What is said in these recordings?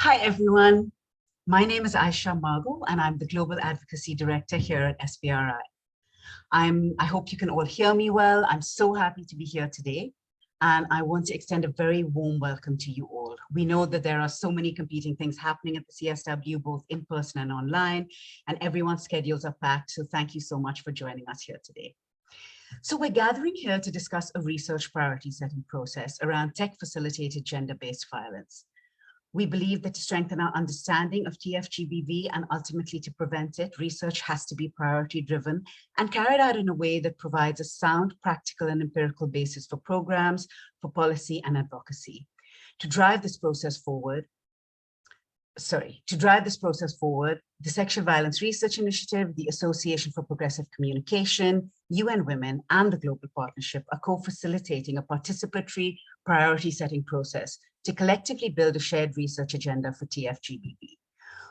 Hi, everyone. My name is Aisha Margo, and I'm the Global Advocacy Director here at SBRI. I hope you can all hear me well. I'm so happy to be here today, and I want to extend a very warm welcome to you all. We know that there are so many competing things happening at the CSW, both in person and online, and everyone's schedules are packed, so thank you so much for joining us here today. So we're gathering here to discuss a research priority setting process around tech-facilitated gender-based violence. We believe that to strengthen our understanding of TFGBV and ultimately to prevent it, research has to be priority driven and carried out in a way that provides a sound, practical and empirical basis for programs, for policy and advocacy. To drive this process forward, the Sexual Violence Research Initiative, the Association for Progressive Communication, UN Women, and the Global Partnership are co-facilitating a participatory priority setting process to collectively build a shared research agenda for TFGBV.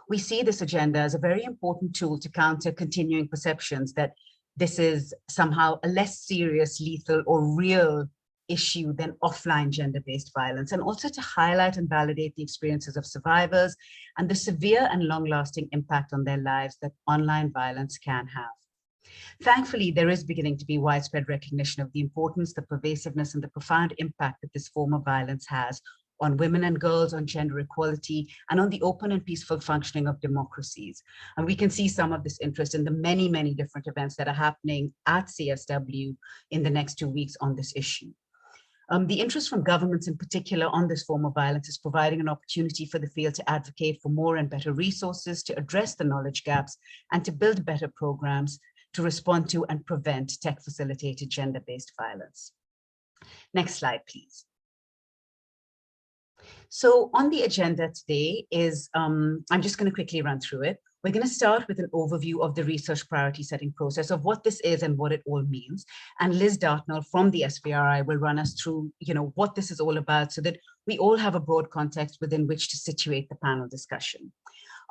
We see this agenda as a very important tool to counter continuing perceptions that this is somehow a less serious, lethal, or real issue than offline gender-based violence, and also to highlight and validate the experiences of survivors and the severe and long-lasting impact on their lives that online violence can have. Thankfully, there is beginning to be widespread recognition of the importance, the pervasiveness, and the profound impact that this form of violence has on women and girls, on gender equality, and on the open and peaceful functioning of democracies. And we can see some of this interest in the many, many different events that are happening at CSW in the next 2 weeks on this issue. The interest from governments in particular on this form of violence is providing an opportunity for the field to advocate for more and better resources, to address the knowledge gaps, and to build better programs to respond to and prevent tech-facilitated gender-based violence. Next slide, please. So on the agenda today is, I'm just going to quickly run through it. We're going to start with an overview of the research priority setting process, of what this is and what it all means. And Liz Dartnell from the SBRI will run us through, what this is all about so that we all have a broad context within which to situate the panel discussion.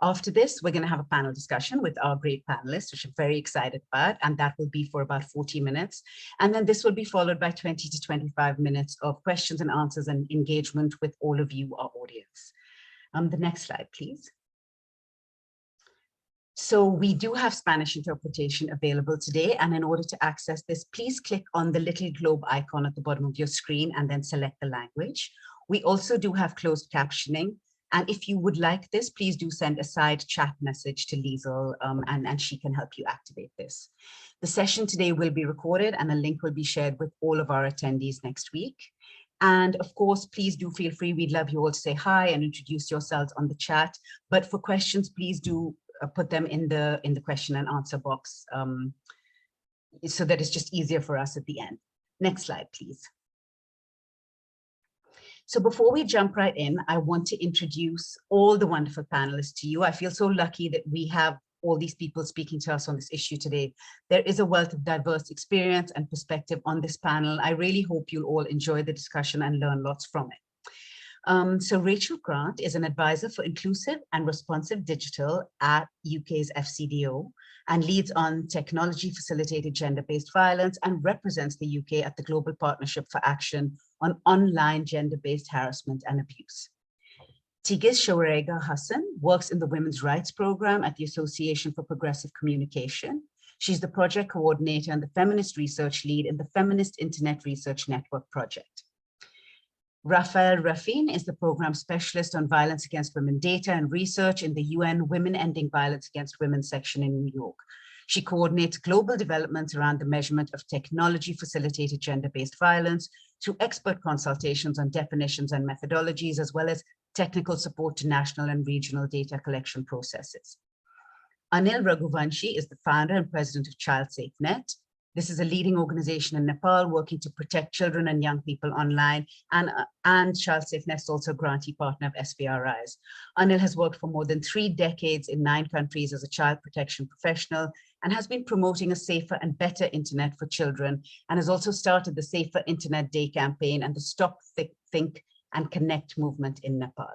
After this, we're going to have a panel discussion with our great panelists, which I'm very excited about, and that will be for about 40 minutes. And then this will be followed by 20 to 25 minutes of questions and answers and engagement with all of you, our audience. The next slide, please. So we do have Spanish interpretation available today, and in order to access this, please click on the little globe icon at the bottom of your screen and then select the language. We also do have closed captioning, and if you would like this, please do send a side chat message to Liesel, and she can help you activate this. The session today will be recorded and a link will be shared with all of our attendees next week. And of course, please do feel free. We'd love you all to say hi and introduce yourselves on the chat. But for questions, please do put them in the question and answer box so that it's just easier for us at the end. Next slide, please. So before we jump right in, I want to introduce all the wonderful panelists to you. I feel so lucky that we have all these people speaking to us on this issue today. There is a wealth of diverse experience and perspective on this panel. I really hope you'll all enjoy the discussion and learn lots from it. So Rachel Grant is an advisor for inclusive and responsive digital at UK's FCDO and leads on technology facilitated gender-based violence and represents the UK at the Global Partnership for Action on Online Gender-Based Harassment and Abuse. Tigis Showarega Hassan works in the Women's Rights Program at the Association for Progressive Communication. She's the project coordinator and the feminist research lead in the Feminist Internet Research Network project. Rafael Rafin is the program specialist on violence against women data and research in the UN Women Ending Violence Against Women section in New York. She coordinates global developments around the measurement of technology-facilitated gender-based violence through expert consultations on definitions and methodologies, as well as technical support to national and regional data collection processes. Anil Raghuvanshi is the founder and president of ChildSafeNet. This is a leading organization in Nepal working to protect children and young people online, and ChildSafeNet is also a grantee partner of SBRI's. Anil has worked for more than 3 decades in 9 countries as a child protection professional and has been promoting a safer and better internet for children, and has also started the Safer Internet Day campaign and the Stop, Think and Connect movement in Nepal.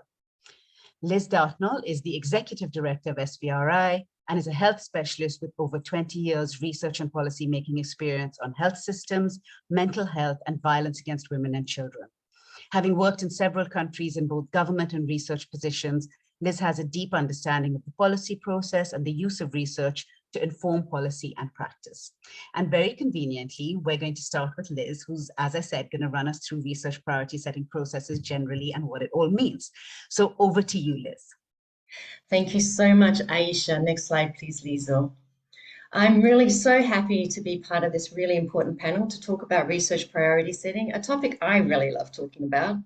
Liz Dartnell is the executive director of SBRI and is a health specialist with over 20 years research and policy making experience on health systems, mental health, and violence against women and children. Having worked in several countries in both government and research positions, Liz has a deep understanding of the policy process and the use of research to inform policy and practice. And very conveniently, we're going to start with Liz, who's, as I said, going to run us through research priority setting processes generally and what it all means. So over to you, Liz. Thank you so much, Aisha. Next slide, please, Liesl. I'm really so happy to be part of this really important panel to talk about research priority setting, a topic I really love talking about.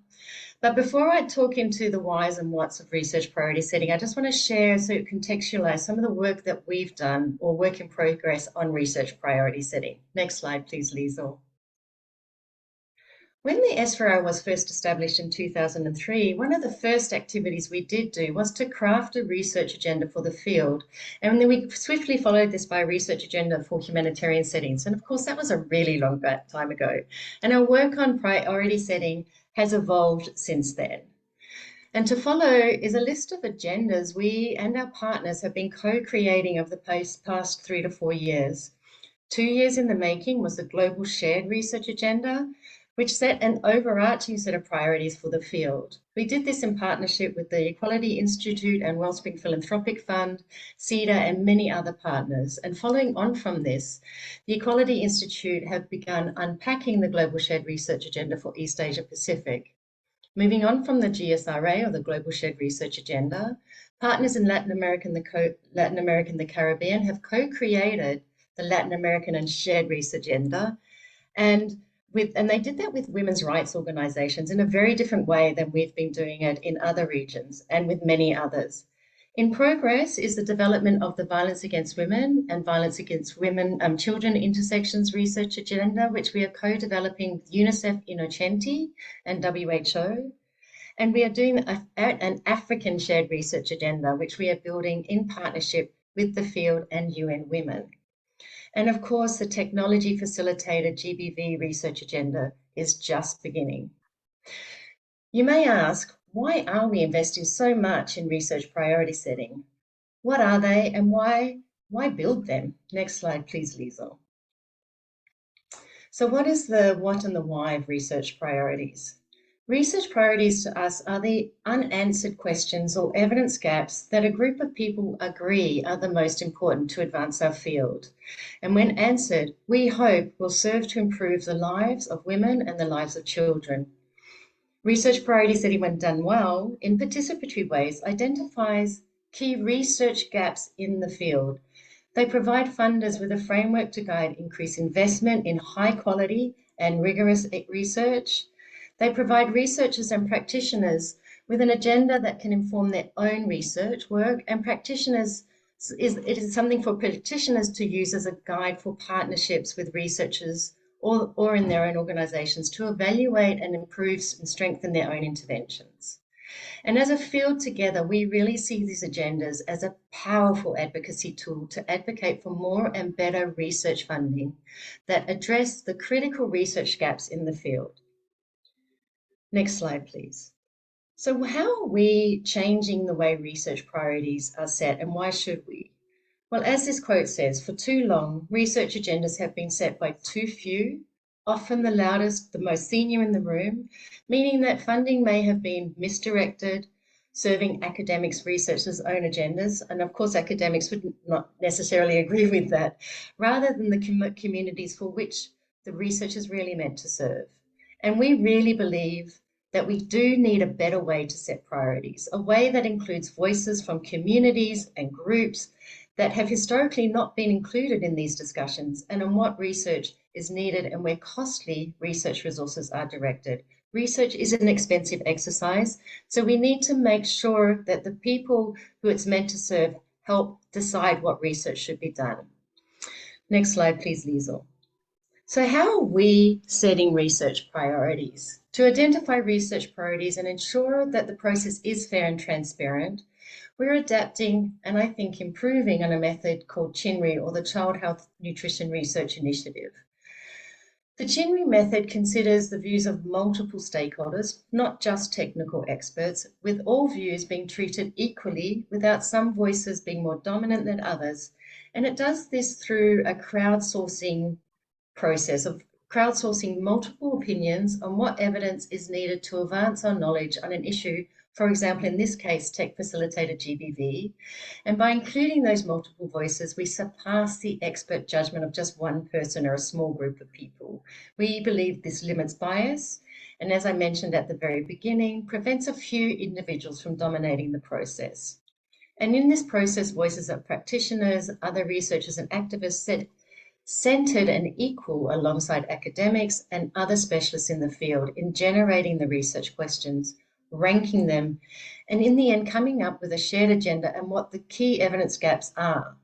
But before I talk into the whys and whats of research priority setting, I just want to share, so contextualize some of the work that we've done or work in progress on research priority setting. Next slide, please, Liesl. When the SRO was first established in 2003, one of the first activities we did do was to craft a research agenda for the field. And then we swiftly followed this by a research agenda for humanitarian settings. And of course, that was a really long time ago. And our work on priority setting has evolved since then. And to follow is a list of agendas we and our partners have been co-creating over the past 3 to 4 years. 2 years in the making was the Global Shared Research Agenda, which set an overarching set of priorities for the field. We did this in partnership with the Equality Institute and Wellspring Philanthropic Fund, CEDA, and many other partners. And following on from this, the Equality Institute have begun unpacking the Global Shared Research Agenda for East Asia Pacific. Moving on from the GSRA, or the Global Shared Research Agenda, partners in Latin America and the Caribbean have co-created the Latin American and Shared Research Agenda, and they did that with women's rights organizations in a very different way than we've been doing it in other regions and with many others. In progress is the development of the Violence Against Women and Violence Against Women, Children Intersections Research Agenda, which we are co-developing with UNICEF Innocenti and WHO. And we are doing an African Shared Research Agenda, which we are building in partnership with the field and UN Women. And of course, the technology facilitated GBV research agenda is just beginning. You may ask, why are we investing so much in research priority setting? What are they and why build them? Next slide, please, Liesl. So what is the what and the why of research priorities? Research priorities to us are the unanswered questions or evidence gaps that a group of people agree are the most important to advance our field. And when answered, we hope will serve to improve the lives of women and the lives of children. Research priority setting, when done well, in participatory ways, identifies key research gaps in the field. They provide funders with a framework to guide increased investment in high quality and rigorous research. They provide researchers and practitioners with an agenda that can inform their own research work, and it is something for practitioners to use as a guide for partnerships with researchers or in their own organizations to evaluate and improve and strengthen their own interventions. And as a field together, we really see these agendas as a powerful advocacy tool to advocate for more and better research funding that address the critical research gaps in the field. Next slide, please. So how are we changing the way research priorities are set, and why should we? Well, as this quote says, for too long, research agendas have been set by too few, often the loudest, the most senior in the room, meaning that funding may have been misdirected, serving academics' researchers' own agendas, and of course academics would not necessarily agree with that, rather than the communities for which the research is really meant to serve. And we really believe that we do need a better way to set priorities, a way that includes voices from communities and groups that have historically not been included in these discussions, and on what research is needed and where costly research resources are directed. Research is an expensive exercise, so we need to make sure that the people who it's meant to serve help decide what research should be done. Next slide, please, Liesl. So how are we setting research priorities? To identify research priorities and ensure that the process is fair and transparent, we're adapting and I think improving on a method called CHINRI, or the Child Health Nutrition Research Initiative. The CHINRI method considers the views of multiple stakeholders, not just technical experts, with all views being treated equally without some voices being more dominant than others. And it does this through a crowdsourcing process of crowdsourcing multiple opinions on what evidence is needed to advance our knowledge on an issue For example, in this case, tech facilitated GBV. And by including those multiple voices, we surpass the expert judgment of just one person or a small group of people. We believe this limits bias, and as I mentioned at the very beginning, prevents a few individuals from dominating the process. And in this process, voices of practitioners, other researchers and activists centered and equal alongside academics and other specialists in the field in generating the research questions, ranking them, and in the end coming up with a shared agenda and what the key evidence gaps are.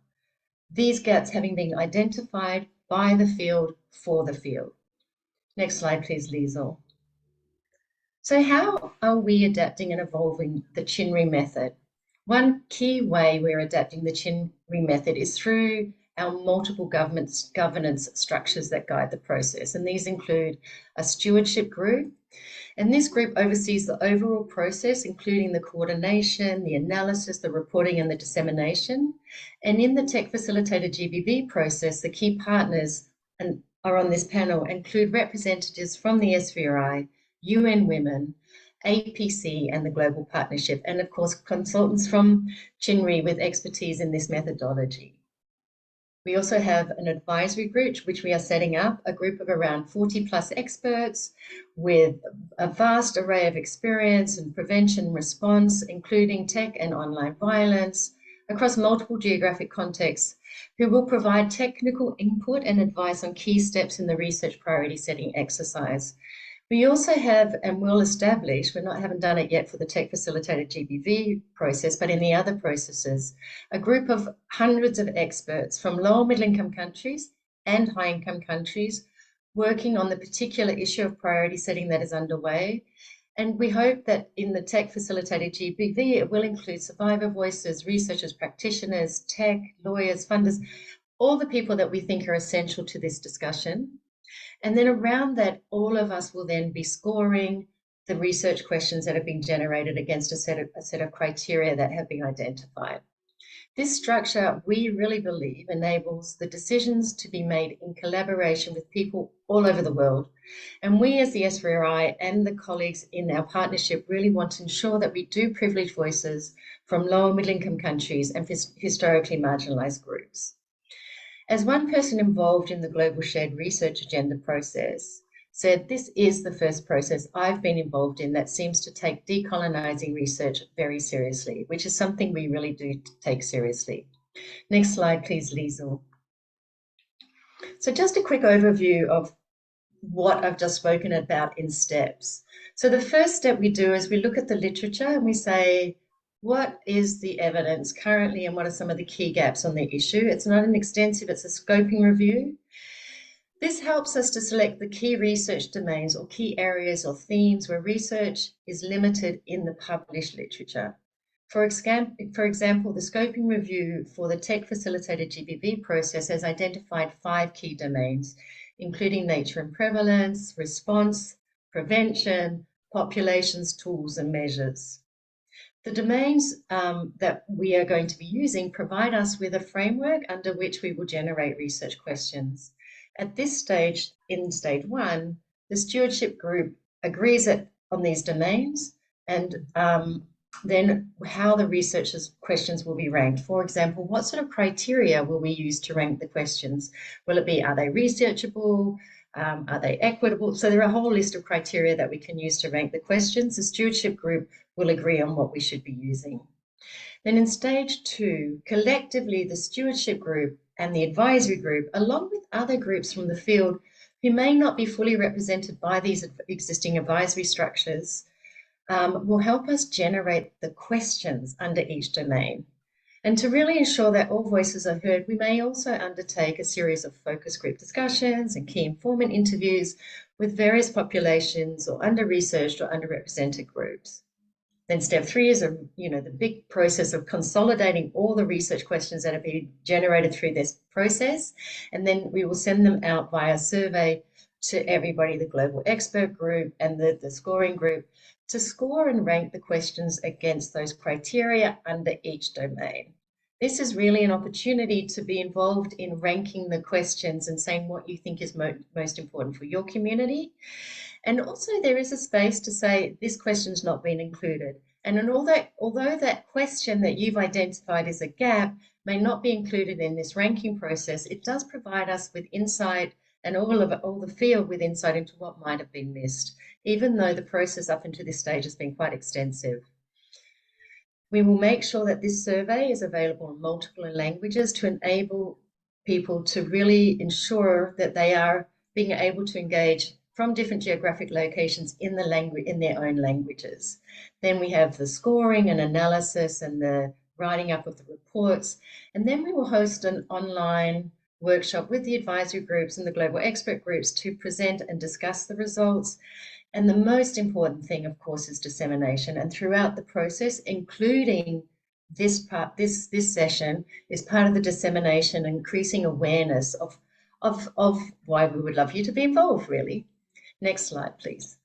These gaps having been identified by the field for the field. Next slide, please, Liesl. So how are we adapting and evolving the Chinri method? One key way we're adapting the Chinri method is through our multiple governance structures that guide the process. And these include a stewardship group. And this group oversees the overall process, including the coordination, the analysis, the reporting, and the dissemination. And in the tech facilitated GBV process, the key partners are on this panel include representatives from the SVRI, UN Women, APC, and the Global Partnership, and of course, consultants from Chinri with expertise in this methodology. We also have an advisory group, which we are setting up, a group of around 40 plus experts with a vast array of experience in prevention response, including tech and online violence, across multiple geographic contexts, who will provide technical input and advice on key steps in the research priority setting exercise. We also have and will establish, haven't done it yet for the tech facilitated GBV process, but in the other processes, a group of hundreds of experts from low middle income countries and high income countries working on the particular issue of priority setting that is underway. And we hope that in the tech facilitated GBV, it will include survivor voices, researchers, practitioners, tech, lawyers, funders, all the people that we think are essential to this discussion. And then around that, all of us will then be scoring the research questions that have been generated against a set of criteria that have been identified. This structure, we really believe, enables the decisions to be made in collaboration with people all over the world. And we as the SVRI and the colleagues in our partnership really want to ensure that we do privilege voices from low and middle income countries and historically marginalized groups. As one person involved in the Global Shared Research Agenda process said, this is the first process I've been involved in that seems to take decolonizing research very seriously, which is something we really do take seriously. Next slide, please, Liesl. So just a quick overview of what I've just spoken about in steps. So the first step we do is we look at the literature and we say, what is the evidence currently and what are some of the key gaps on the issue? It's not an extensive, it's a scoping review. This helps us to select the key research domains or key areas or themes where research is limited in the published literature. For example, the scoping review for the tech facilitated GBV process has identified 5 key domains, including nature and prevalence, response, prevention, populations, tools, and measures. The domains that we are going to be using provide us with a framework under which we will generate research questions. At this stage, in stage 1, the stewardship group agrees on these domains and then how the researchers' questions will be ranked. For example, what sort of criteria will we use to rank the questions? Will it be, are they researchable? Are they equitable? So there are a whole list of criteria that we can use to rank the questions. The stewardship group will agree on what we should be using. Then in stage 2, collectively, the stewardship group and the advisory group, along with other groups from the field who may not be fully represented by these existing advisory structures, will help us generate the questions under each domain. And to really ensure that all voices are heard, we may also undertake a series of focus group discussions and key informant interviews with various populations or under-researched or underrepresented groups. Then step 3 is the big process of consolidating all the research questions that have been generated through this process. And then we will send them out via survey to everybody, the global expert group and the scoring group, to score and rank the questions against those criteria under each domain. This is really an opportunity to be involved in ranking the questions and saying what you think is most important for your community. And also there is a space to say this question's not been included. And although that question that you've identified as a gap may not be included in this ranking process, it does provide us with insight and all the field with insight into what might have been missed, even though the process up until this stage has been quite extensive. We will make sure that this survey is available in multiple languages to enable people to really ensure that they are being able to engage from different geographic locations in their own languages. Then we have the scoring and analysis and the writing up of the reports. And then we will host an online workshop with the advisory groups and the global expert groups to present and discuss the results. And the most important thing, of course, is dissemination. And throughout the process, including this session, is part of the dissemination, increasing awareness of why we would love you to be involved, really. Next slide, please.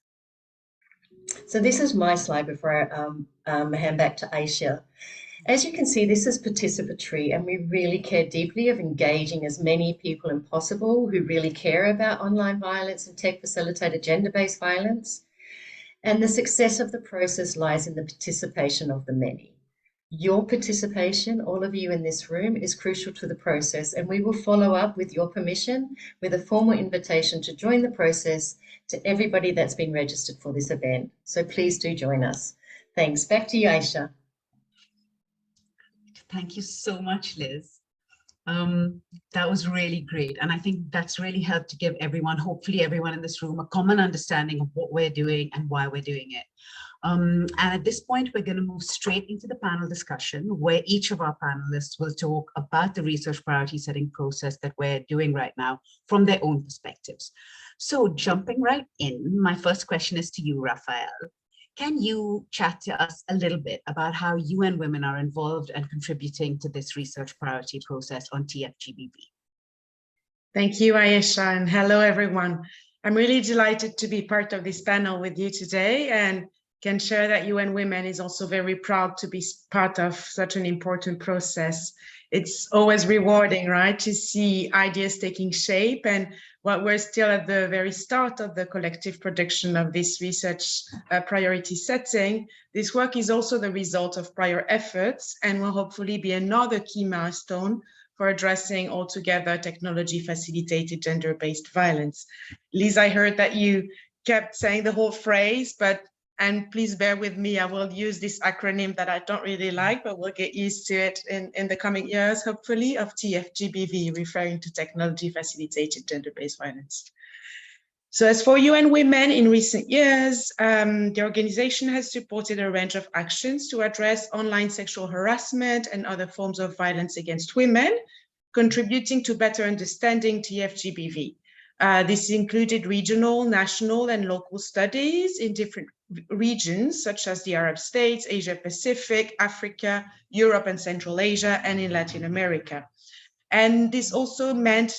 So this is my slide before I hand back to Aisha. As you can see, this is participatory, and we really care deeply of engaging as many people as possible who really care about online violence and tech-facilitated gender-based violence. And the success of the process lies in the participation of the many. Your participation, all of you in this room, is crucial to the process, and we will follow up with your permission with a formal invitation to join the process to everybody that's been registered for this event. So please do join us. Thanks. Back to you, Aisha. Thank you so much, Liz. That was really great. And I think that's really helped to give everyone, hopefully everyone in this room, a common understanding of what we're doing and why we're doing it. And at this point, we're going to move straight into the panel discussion, where each of our panelists will talk about the research priority setting process that we're doing right now from their own perspectives. So jumping right in, my first question is to you, Raphael. Can you chat to us a little bit about how UN Women are involved and contributing to this research priority process on TFGBV? Thank you, Aisha, and hello, everyone. I'm really delighted to be part of this panel with you today and can share that UN Women is also very proud to be part of such an important process. It's always rewarding, right, to see ideas taking shape, and while we're still at the very start of the collective production of this research priority setting, this work is also the result of prior efforts and will hopefully be another key milestone for addressing altogether technology-facilitated gender-based violence. Liz, I heard that you kept saying the whole phrase, and please bear with me, I will use this acronym that I don't really like, but we'll get used to it in the coming years, hopefully, of TFGBV, referring to technology-facilitated gender-based violence. So as for UN Women, in recent years, the organization has supported a range of actions to address online sexual harassment and other forms of violence against women, contributing to better understanding TFGBV. This included regional, national, and local studies in different regions, such as the Arab states, Asia Pacific, Africa, Europe and Central Asia, and in Latin America. And this also meant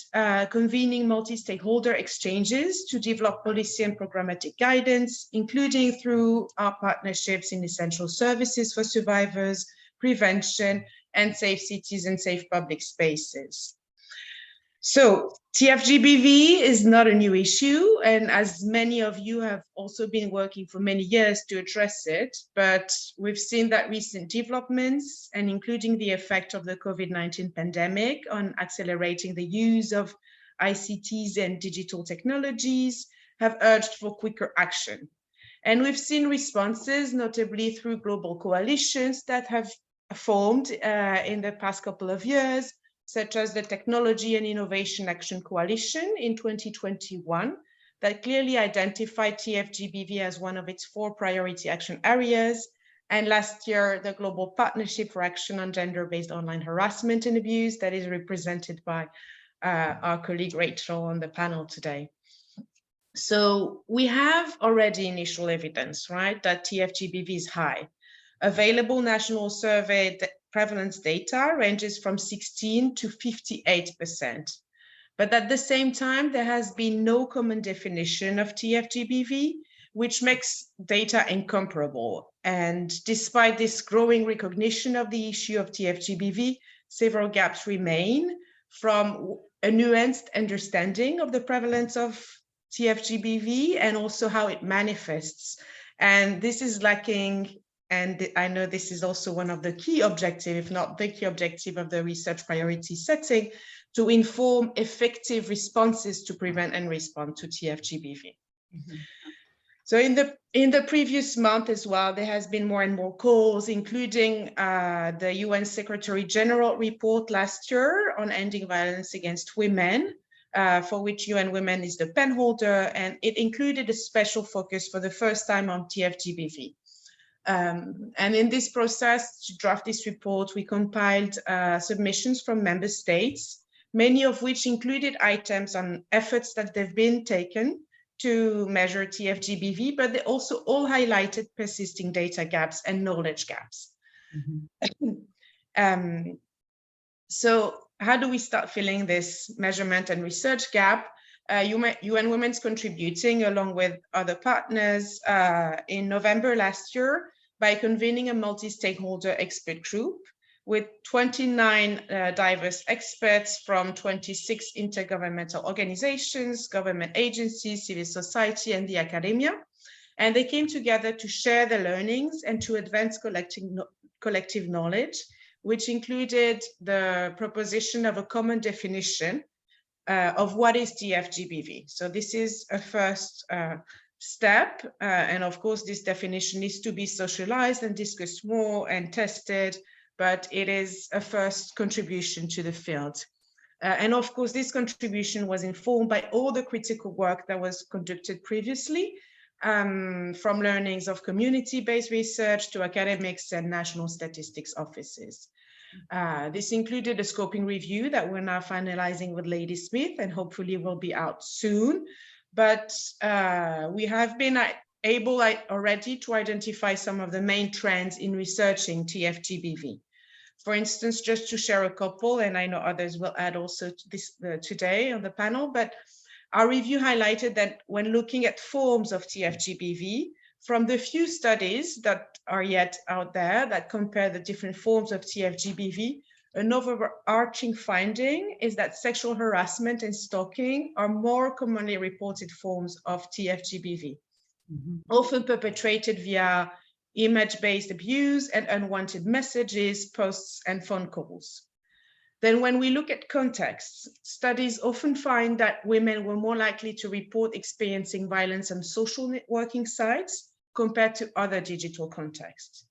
convening multi-stakeholder exchanges to develop policy and programmatic guidance, including through our partnerships in essential services for survivors, prevention, and safe cities and safe public spaces. So TFGBV is not a new issue, and as many of you have also been working for many years to address it, but we've seen that recent developments, and including the effect of the COVID-19 pandemic on accelerating the use of ICTs and digital technologies, have urged for quicker action. And we've seen responses, notably through global coalitions that have formed in the past couple of years, such as the Technology and Innovation Action Coalition in 2021, that clearly identified TFGBV as one of its 4 priority action areas. And last year, the Global Partnership for Action on Gender-Based Online Harassment and Abuse, that is represented by our colleague Rachel on the panel today. So we have already initial evidence, right, that TFGBV is high. Available national survey prevalence data ranges from 16 to 58%. But at the same time, there has been no common definition of TFGBV, which makes data incomparable. And despite this growing recognition of the issue of TFGBV, several gaps remain, from a nuanced understanding of the prevalence of TFGBV and also how it manifests. And this is lacking and I know this is also one of the key objectives, if not the key objective of the research priority setting, to inform effective responses to prevent and respond to TFGBV. Mm-hmm. So in the previous month as well, there has been more and more calls, including the UN Secretary General report last year on ending violence against women, for which UN Women is the pen holder, and it included a special focus for the first time on TFGBV. And in this process, to draft this report, we compiled submissions from member states, many of which included items on efforts that they've been taken to measure TFGBV, but they also all highlighted persisting data gaps and knowledge gaps. Mm-hmm. So how do we start filling this measurement and research gap? UN Women's contributing along with other partners in November last year by convening a multi-stakeholder expert group with 29 diverse experts from 26 intergovernmental organizations, government agencies, civil society, and the academia. And they came together to share their learnings and to advance collective knowledge, which included the proposition of a common definition of what is TFGBV. So this is a first step. And of course, this definition needs to be socialized and discussed more and tested, but it is a first contribution to the field. And of course, this contribution was informed by all the critical work that was conducted previously, from learnings of community-based research to academics and national statistics offices. This included a scoping review that we're now finalizing with Lady Smith and hopefully will be out soon. But we have been able already to identify some of the main trends in researching TFGBV. For instance, just to share a couple, and I know others will add also to this today on the panel, but our review highlighted that when looking at forms of TFGBV, from the few studies that are yet out there that compare the different forms of TFGBV, an overarching finding is that sexual harassment and stalking are more commonly reported forms of TFGBV, often perpetrated via image-based abuse and unwanted messages, posts, and phone calls. Then when we look at contexts, studies often find that women were more likely to report experiencing violence on social networking sites compared to other digital contexts.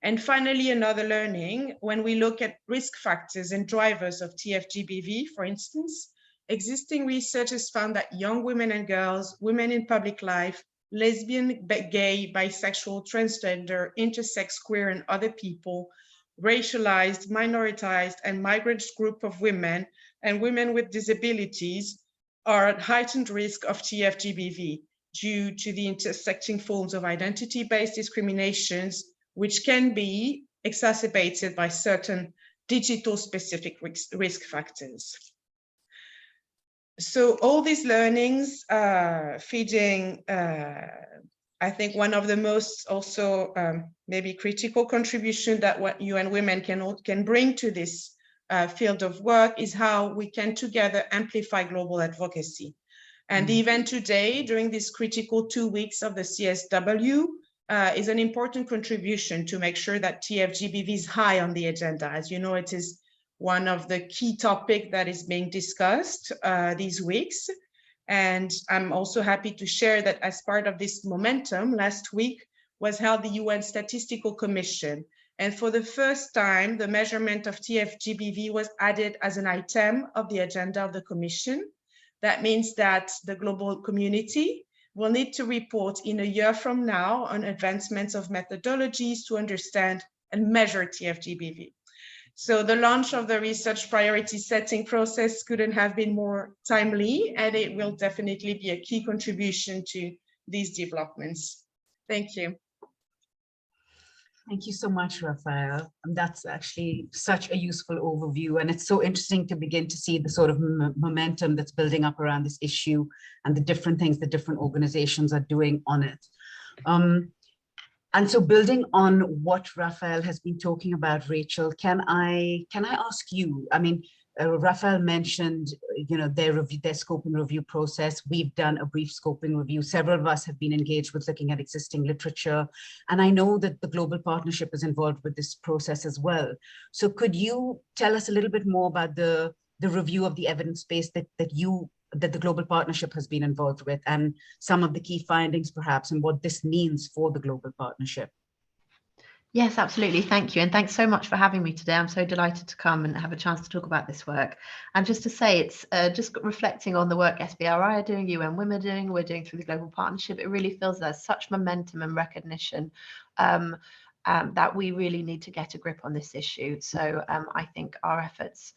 And finally, another learning, when we look at risk factors and drivers of TFGBV, for instance, existing research has found that young women and girls, women in public life, lesbian, gay, bisexual, transgender, intersex, queer, and other people, racialized, minoritized, and migrant group of women, and women with disabilities are at heightened risk of TFGBV due to the intersecting forms of identity-based discriminations, which can be exacerbated by certain digital-specific risk factors. So all these learnings feeding, I think one of the most also maybe critical contribution that what UN Women can bring to this field of work is how we can together amplify global advocacy. And the event today, during this critical 2 weeks of the CSW, is an important contribution to make sure that TFGBV is high on the agenda. As you know, it is one of the key topics that is being discussed these weeks. And I'm also happy to share that as part of this momentum, last week was held the UN Statistical Commission. And for the first time, the measurement of TFGBV was added as an item of the agenda of the Commission. That means that the global community will need to report in a year from now on advancements of methodologies to understand and measure TFGBV. So the launch of the research priority setting process couldn't have been more timely, and it will definitely be a key contribution to these developments. Thank you. Thank you so much, Raphael. That's actually such a useful overview, and it's so interesting to begin to see the sort of momentum that's building up around this issue and the different things that different organizations are doing on it. And so building on what Raphael has been talking about, Rachel, can I ask you, I mean, Raphael mentioned, their scoping review process. We've done a brief scoping review. Several of us have been engaged with looking at existing literature. And I know that the Global Partnership is involved with this process as well. So could you tell us a little bit more about the review of the evidence base that the Global Partnership has been involved with, and some of the key findings perhaps, and what this means for the Global Partnership? Yes, absolutely. Thank you. And thanks so much for having me today. I'm so delighted to come and have a chance to talk about this work. And just to say, it's just reflecting on the work SBRI are doing, UN Women are doing, we're doing through the Global Partnership. It really feels there's such momentum and recognition that we really need to get a grip on this issue. So I think our efforts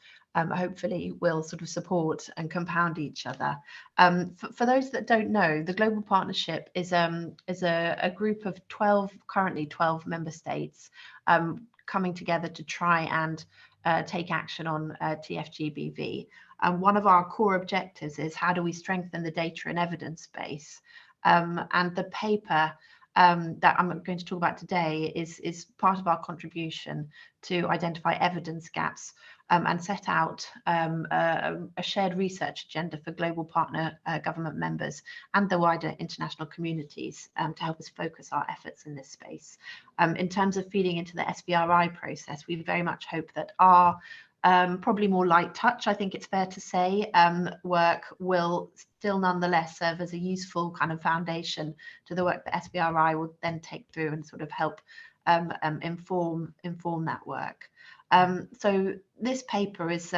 hopefully will sort of support and compound each other. For those that don't know, the Global Partnership is a group of currently 12 member states coming together to try and take action on TFGBV. And one of our core objectives is how do we strengthen the data and evidence base? And the paper that I'm going to talk about today is part of our contribution to identify evidence gaps and set out a shared research agenda for global partner government members and the wider international communities to help us focus our efforts in this space. In terms of feeding into the SBRI process, we very much hope that our probably more light touch, I think it's fair to say, work will still nonetheless serve as a useful kind of foundation to the work that SBRI will then take through and sort of help inform that work. So this paper is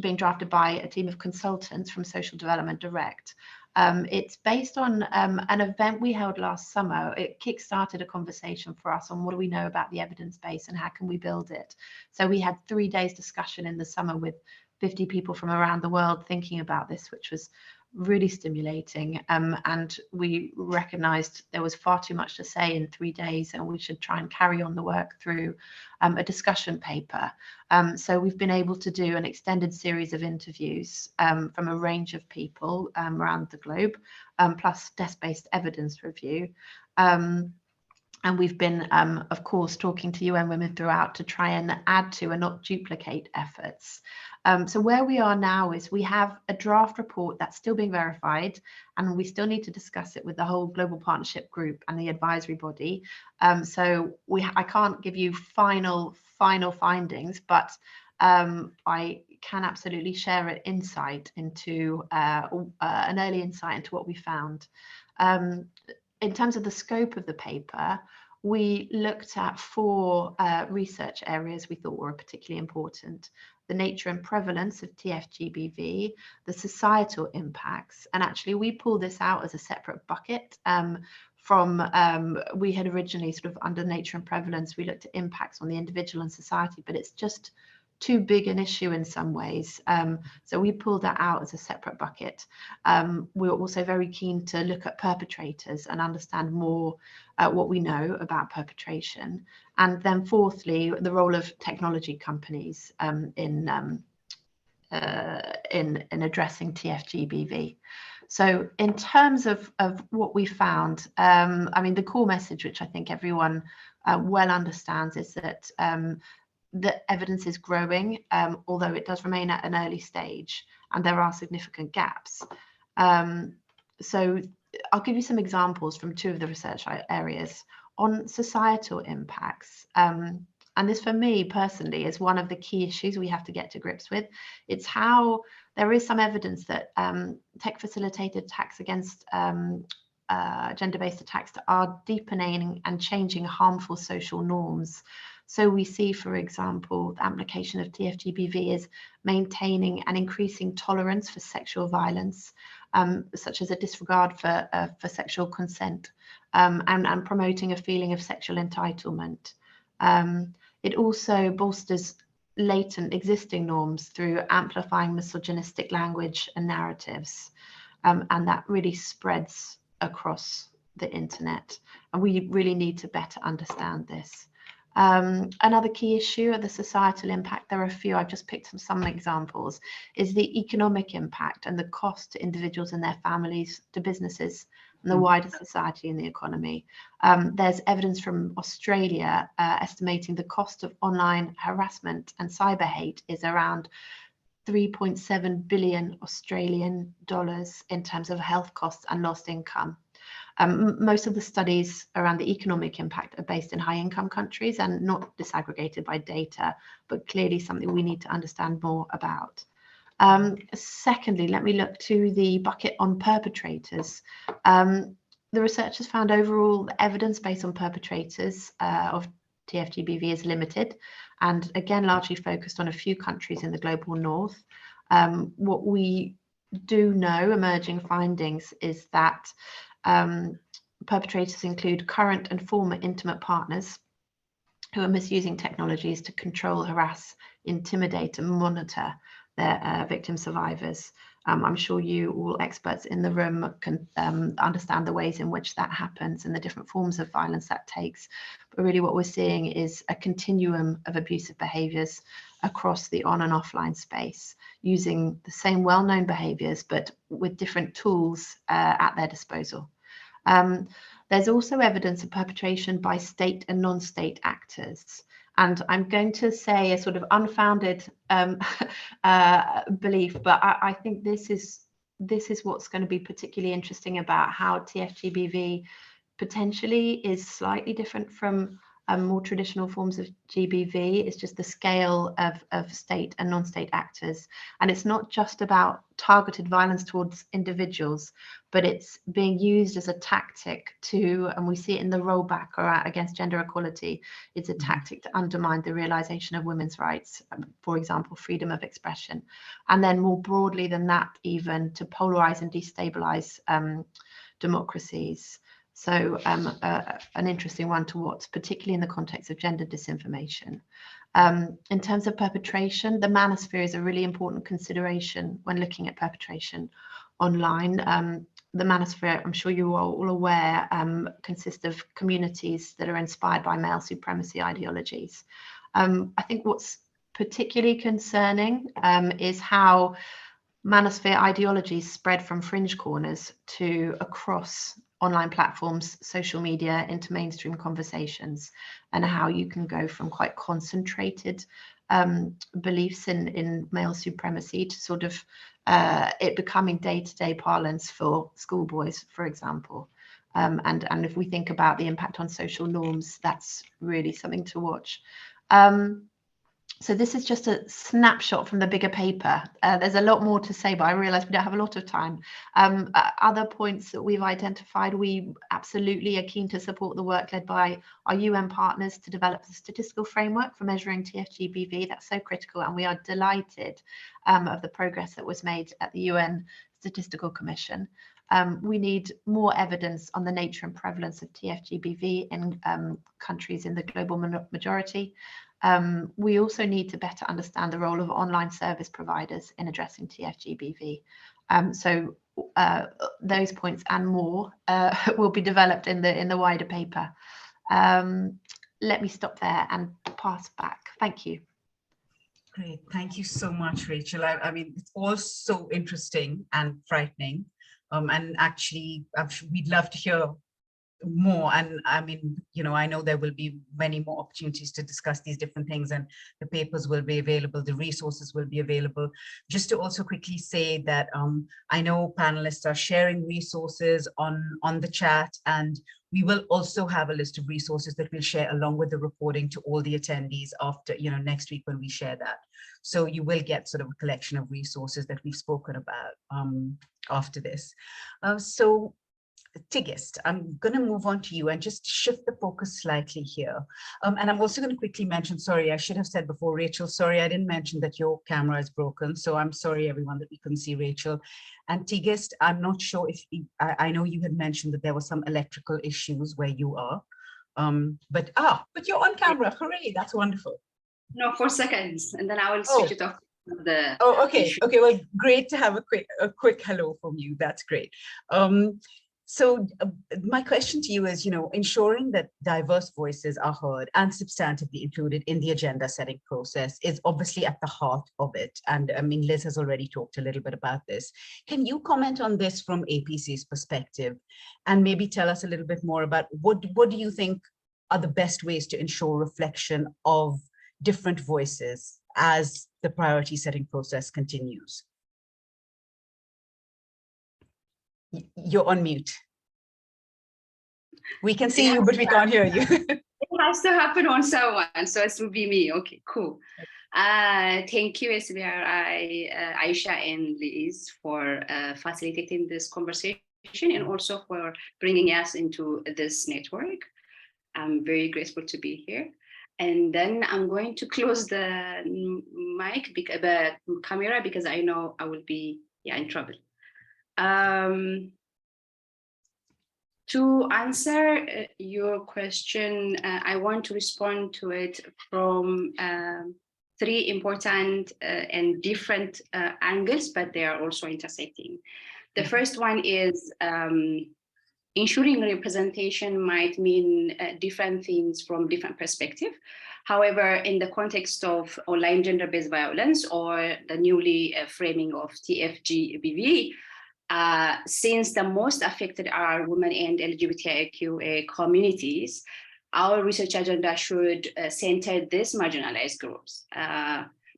being drafted by a team of consultants from Social Development Direct. It's based on an event we held last summer. It kick-started a conversation for us on what do we know about the evidence base and how can we build it. So we had 3 days discussion in the summer with 50 people from around the world thinking about this, which was really stimulating. And we recognized there was far too much to say in 3 days and we should try and carry on the work through a discussion paper. So we've been able to do an extended series of interviews from a range of people around the globe, plus desk-based evidence review. And we've been, of course, talking to UN Women throughout to try and add to and not duplicate efforts. So where we are now is we have a draft report that's still being verified, and we still need to discuss it with the whole Global Partnership group and the advisory body. So I can't give you final findings, but I can absolutely share an insight into an early insight into what we found. In terms of the scope of the paper, we looked at 4 research areas we thought were particularly important: the nature and prevalence of TFGBV, the societal impacts, and actually we pulled this out as a separate bucket we had originally sort of under nature and prevalence, we looked at impacts on the individual and society, but it's just too big an issue in some ways. So we pulled that out as a separate bucket. We were also very keen to look at perpetrators and understand more what we know about perpetration. And then fourthly, the role of technology companies in addressing TFGBV. So in terms of what we found, I mean, the core message, which I think everyone well understands, is that the evidence is growing, although it does remain at an early stage, and there are significant gaps. So I'll give you some examples from 2 of the research areas on societal impacts. And this, for me personally, is one of the key issues we have to get to grips with. It's how there is some evidence that tech-facilitated attacks against gender-based attacks are deepening and changing harmful social norms. So we see, for example, the application of TFGBV is maintaining and increasing tolerance for sexual violence, such as a disregard for sexual consent, and promoting a feeling of sexual entitlement. It also bolsters latent existing norms through amplifying misogynistic language and narratives, and that really spreads across the internet. And we really need to better understand this. Another key issue of the societal impact, there are a few, I've just picked some examples, is the economic impact and the cost to individuals and their families, to businesses, and the wider society and the economy. There's evidence from Australia estimating the cost of online harassment and cyber hate is around 3.7 billion Australian dollars in terms of health costs and lost income. Most of the studies around the economic impact are based in high income countries and not disaggregated by data, but clearly something we need to understand more about. Secondly, let me look to the bucket on perpetrators. The researchers found overall the evidence based on perpetrators of TFGBV is limited, and again, largely focused on a few countries in the global north. What we do know, emerging findings, is that perpetrators include current and former intimate partners who are misusing technologies to control, harass, intimidate, and monitor their victim survivors. I'm sure you, all experts in the room, can understand the ways in which that happens and the different forms of violence that takes. But really what we're seeing is a continuum of abusive behaviours across the on and offline space, using the same well-known behaviours, but with different tools at their disposal. There's also evidence of perpetration by state and non-state actors. And I'm going to say a sort of unfounded belief, but I think this is what's going to be particularly interesting about how TFGBV potentially is slightly different from more traditional forms of GBV. It's just the scale of state and non-state actors. And it's not just about targeted violence towards individuals, but it's being used as a tactic to, and we see it in the rollback against gender equality, it's a tactic to undermine the realization of women's rights, for example, freedom of expression. And then more broadly than that, even to polarize and destabilize democracies. So an interesting one to watch, particularly in the context of gender disinformation. In terms of perpetration, the manosphere is a really important consideration when looking at perpetration online. The manosphere, I'm sure you're all aware, consists of communities that are inspired by male supremacy ideologies. I think what's particularly concerning is how manosphere ideologies spread from fringe corners to across online platforms, social media, into mainstream conversations, and how you can go from quite concentrated beliefs in male supremacy to sort of it becoming day-to-day parlance for schoolboys, for example. And if we think about the impact on social norms, that's really something to watch. So this is just a snapshot from the bigger paper. There's a lot more to say, but I realise we don't have a lot of time. Other points that we've identified, we absolutely are keen to support the work led by our UN partners to develop the statistical framework for measuring TFGBV. That's so critical, and we are delighted of the progress that was made at the UN Statistical Commission. We need more evidence on the nature and prevalence of TFGBV in countries in the global majority. We also need to better understand the role of online service providers in addressing TFGBV. So those points and more will be developed in the wider paper. Let me stop there and pass back. Thank you. Great. Thank you so much, Rachel. I mean, it's all so interesting and frightening. And actually, we'd love to hear more. And I mean, you know, I know there will be many more opportunities to discuss these different things, and the papers will be available, the resources will be available. Just to also quickly say that I know panelists are sharing resources on the chat, and we will also have a list of resources that we'll share along with the reporting to all the attendees after, you know, next week when we share that. So you will get sort of a collection of resources that we've spoken about after this. So Tigist, I'm going to move on to you and just shift the focus slightly here. And I'm also going to quickly mention, sorry, I should have said before, Rachel, sorry, I didn't mention that your camera is broken. So I'm sorry, everyone, that we couldn't see Rachel. And Tigist, I'm not sure if, I know you had mentioned that there were some electrical issues where you are. But you're on camera, hooray, that's wonderful. No, 4 seconds, and then I will switch it off. Okay, well, great to have a quick hello from you, that's great. So my question to you is, you know, ensuring that diverse voices are heard and substantively included in the agenda setting process is obviously at the heart of it. And I mean, Liz has already talked a little bit about this. Can you comment on this from APC's perspective and maybe tell us a little bit more about what do you think are the best ways to ensure reflection of different voices as the priority setting process continues. You're on mute. We can see you, but we can't hear you. It has to happen on someone, so it will be me. Okay, cool. Thank you, SBRI, Aisha and Liz, for facilitating this conversation and also for bringing us into this network. I'm very grateful to be here. And then I'm going to close the mic, the camera, because I know I will be in trouble. To answer your question, I want to respond to it from three important and different angles, but they are also intersecting. The first one is ensuring representation might mean different things from different perspectives. However, in the context of online gender-based violence or the newly framing of TF-GBV, since the most affected are women and LGBTIQA communities, our research agenda should center these marginalized groups.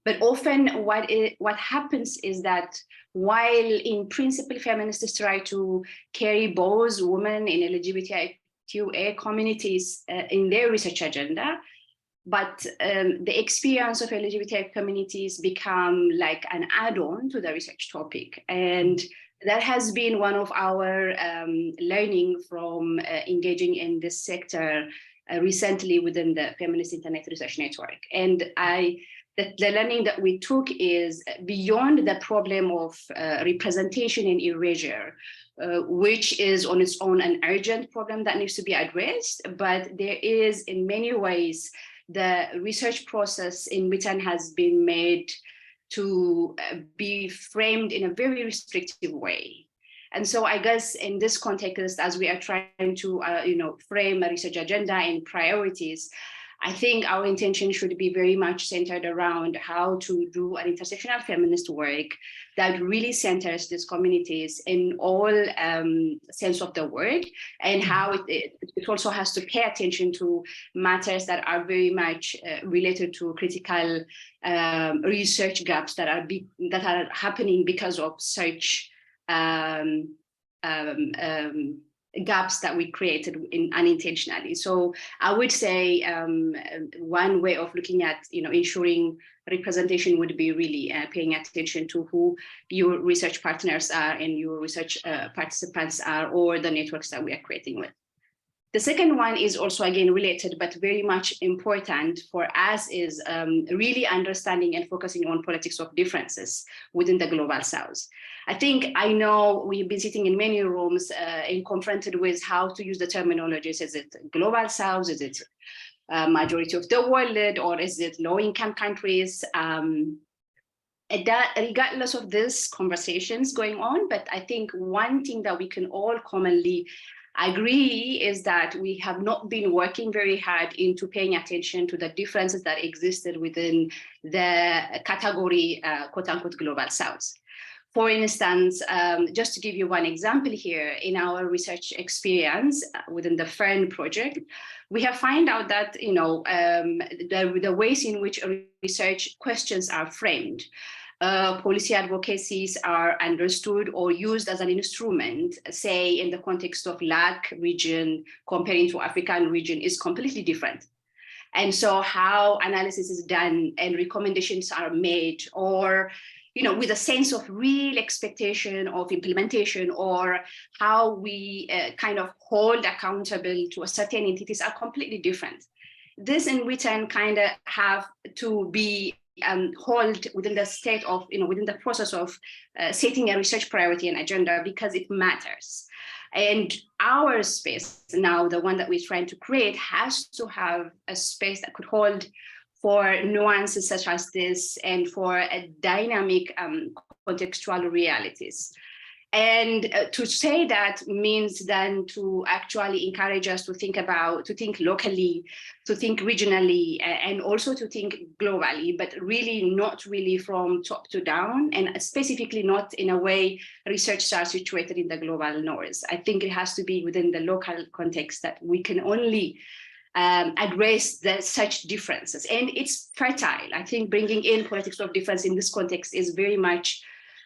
But often what happens is that while in principle feminists try to carry both women and LGBTIQA communities in their research agenda, but the experience of LGBTI communities become like an add-on to the research topic. And that has been one of our learning from engaging in this sector recently within the Feminist Internet Research Network. And the learning that we took is beyond the problem of representation and erasure, which is on its own an urgent problem that needs to be addressed, but there is in many ways the research process in return has been made to be framed in a very restrictive way. And so I guess in this context, as we are trying to frame a research agenda and priorities, I think our intention should be very much centered around how to do an intersectional feminist work that really centers these communities in all sense of the word, and how it also has to pay attention to matters that are very much related to critical research gaps that are happening because of such gaps that we created unintentionally. So I would say one way of looking at ensuring representation would be really paying attention to who your research partners are and your research participants are, or the networks that we are creating with. The second one is also again related, but very much important for us, is really understanding and focusing on politics of differences within the Global South. I know we've been sitting in many rooms and confronted with how to use the terminologies. Is it Global South? Is it majority of the world? Or is it low-income countries? That regardless of these conversations going on, but I think one thing that we can all commonly agree is that we have not been working very hard into paying attention to the differences that existed within the category, quote unquote, Global South. For instance, just to give you one example here, in our research experience within the FERN project, we have found out that the ways in which research questions are framed, policy advocacies are understood or used as an instrument, say in the context of LAC region comparing to African region, is completely different. And so how analysis is done and recommendations are made, or with a sense of real expectation of implementation, or how we kind of hold accountable to a certain entities, are completely different. This in return kind of have to be hold within the state of, within the process of setting a research priority and agenda, because it matters. And our space now, the one that we're trying to create, has to have a space that could hold for nuances such as this and for a dynamic contextual realities. And to say that means then to actually encourage us to think locally, to think regionally, and also to think globally, but really not really from top to down, and specifically not in a way research are situated in the global north. I think it has to be within the local context that we can only address such differences. And it's fertile. I think bringing in politics of difference in this context is very much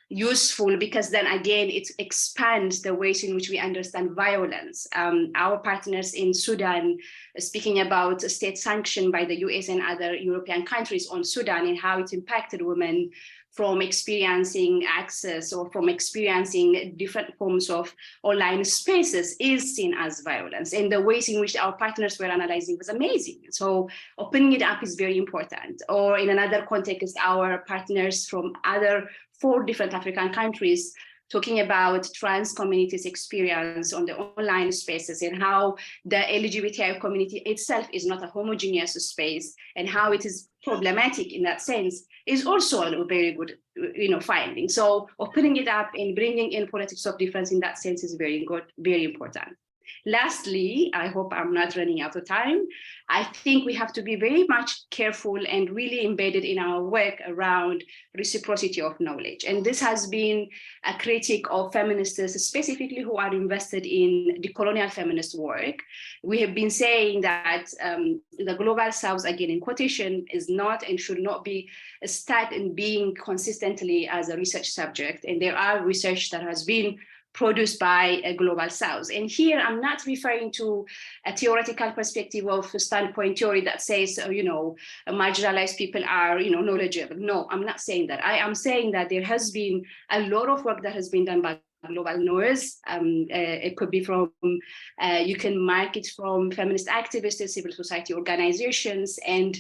useful, because then again, it expands the ways in which we understand violence. Our partners in Sudan, speaking about state sanction by the US and other European countries on Sudan and how it impacted women from experiencing access or from experiencing different forms of online spaces, is seen as violence. And the ways in which our partners were analyzing was amazing. So opening it up is very important. Or in another context, our partners from other 4 different African countries talking about trans communities' experience on the online spaces and how the LGBTI community itself is not a homogeneous space, and how it is problematic in that sense, is also a very good, finding. So opening it up and bringing in politics of difference in that sense is very good, very important. Lastly, I hope I'm not running out of time, I think we have to be very much careful and really embedded in our work around reciprocity of knowledge. And this has been a critique of feminists, specifically who are invested in decolonial feminist work. We have been saying that the global south, again in quotation, is not and should not be stuck in being consistently as a research subject. And there are research that has been produced by a global south. And here I'm not referring to a theoretical perspective of standpoint theory that says, marginalized people are, knowledgeable. No, I'm not saying that. I am saying that there has been a lot of work that has been done by global knowers. It could be from, you can mark it from feminist activists, civil society organizations, and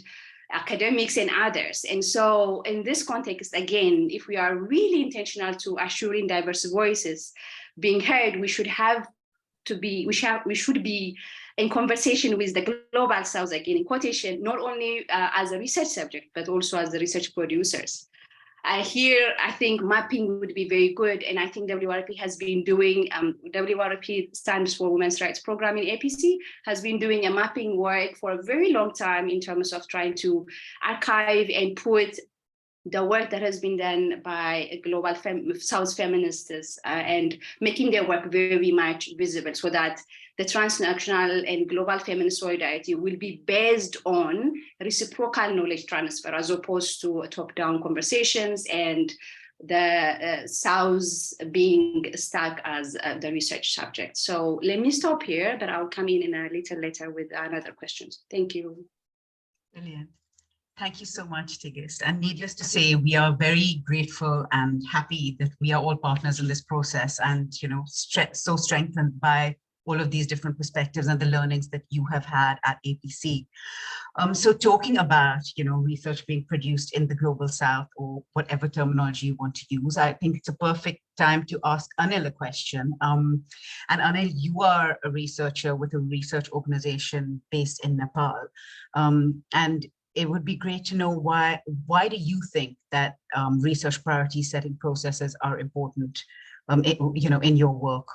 academics and others. And so in this context, again, if we are really intentional to assuring diverse voices being heard, we should be in conversation with the global south, again in quotation, not only as a research subject, but also as the research producers. Here, I think mapping would be very good. And I think WRP has been doing, WRP stands for Women's Rights Program in APC, has been doing a mapping work for a very long time in terms of trying to archive and put the work that has been done by global South feminists and making their work very much visible, so that the transnational and global feminist solidarity will be based on reciprocal knowledge transfer as opposed to top-down conversations and the South being stuck as the research subject. So let me stop here, but I'll come in a little later with another questions. Thank you. Brilliant. Thank you so much, Tigist. And needless to say, we are very grateful and happy that we are all partners in this process, and so strengthened by all of these different perspectives and the learnings that you have had at APC. So talking about, research being produced in the Global South, or whatever terminology you want to use, I think it's a perfect time to ask Anil a question. And Anil, you are a researcher with a research organization based in Nepal. And it would be great to know why do you think that research priority setting processes are important, in your work?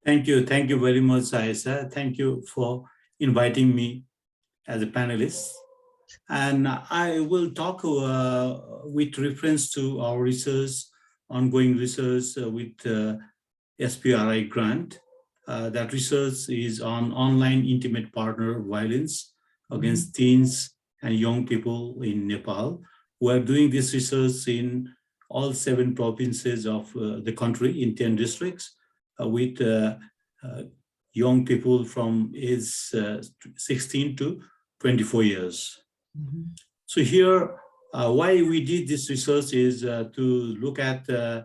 Thank you very much, Aisha. Thank you for inviting me as a panelist. And I will talk with reference to our research, ongoing research with SPRI grant. That research is on online intimate partner violence against teens and young people in Nepal. We are doing this research in all 7 provinces of the country in 10 districts with young people from age 16 to 24 years. So here, why we did this research is to look at the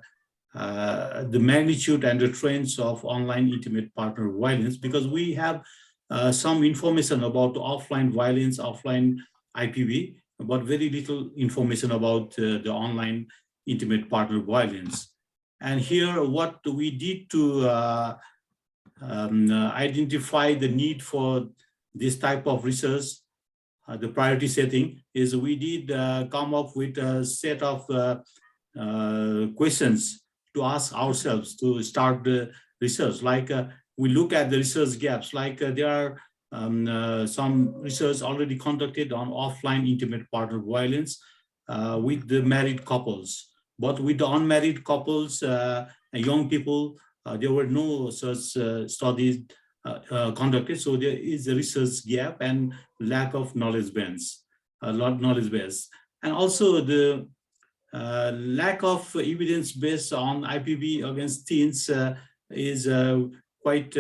magnitude and the trends of online intimate partner violence, because we have some information about offline violence, offline IPV, but very little information about the online intimate partner violence. And here, what we did to identify the need for this type of research, the priority setting, is we did come up with a set of questions to ask ourselves to start the research. Like we look at the research gaps, like there are some research already conducted on offline intimate partner violence with the married couples. But with the unmarried couples, young people, there were no such studies conducted. So there is a research gap and lack of knowledge base, and also the lack of evidence based on IPV against teens is quite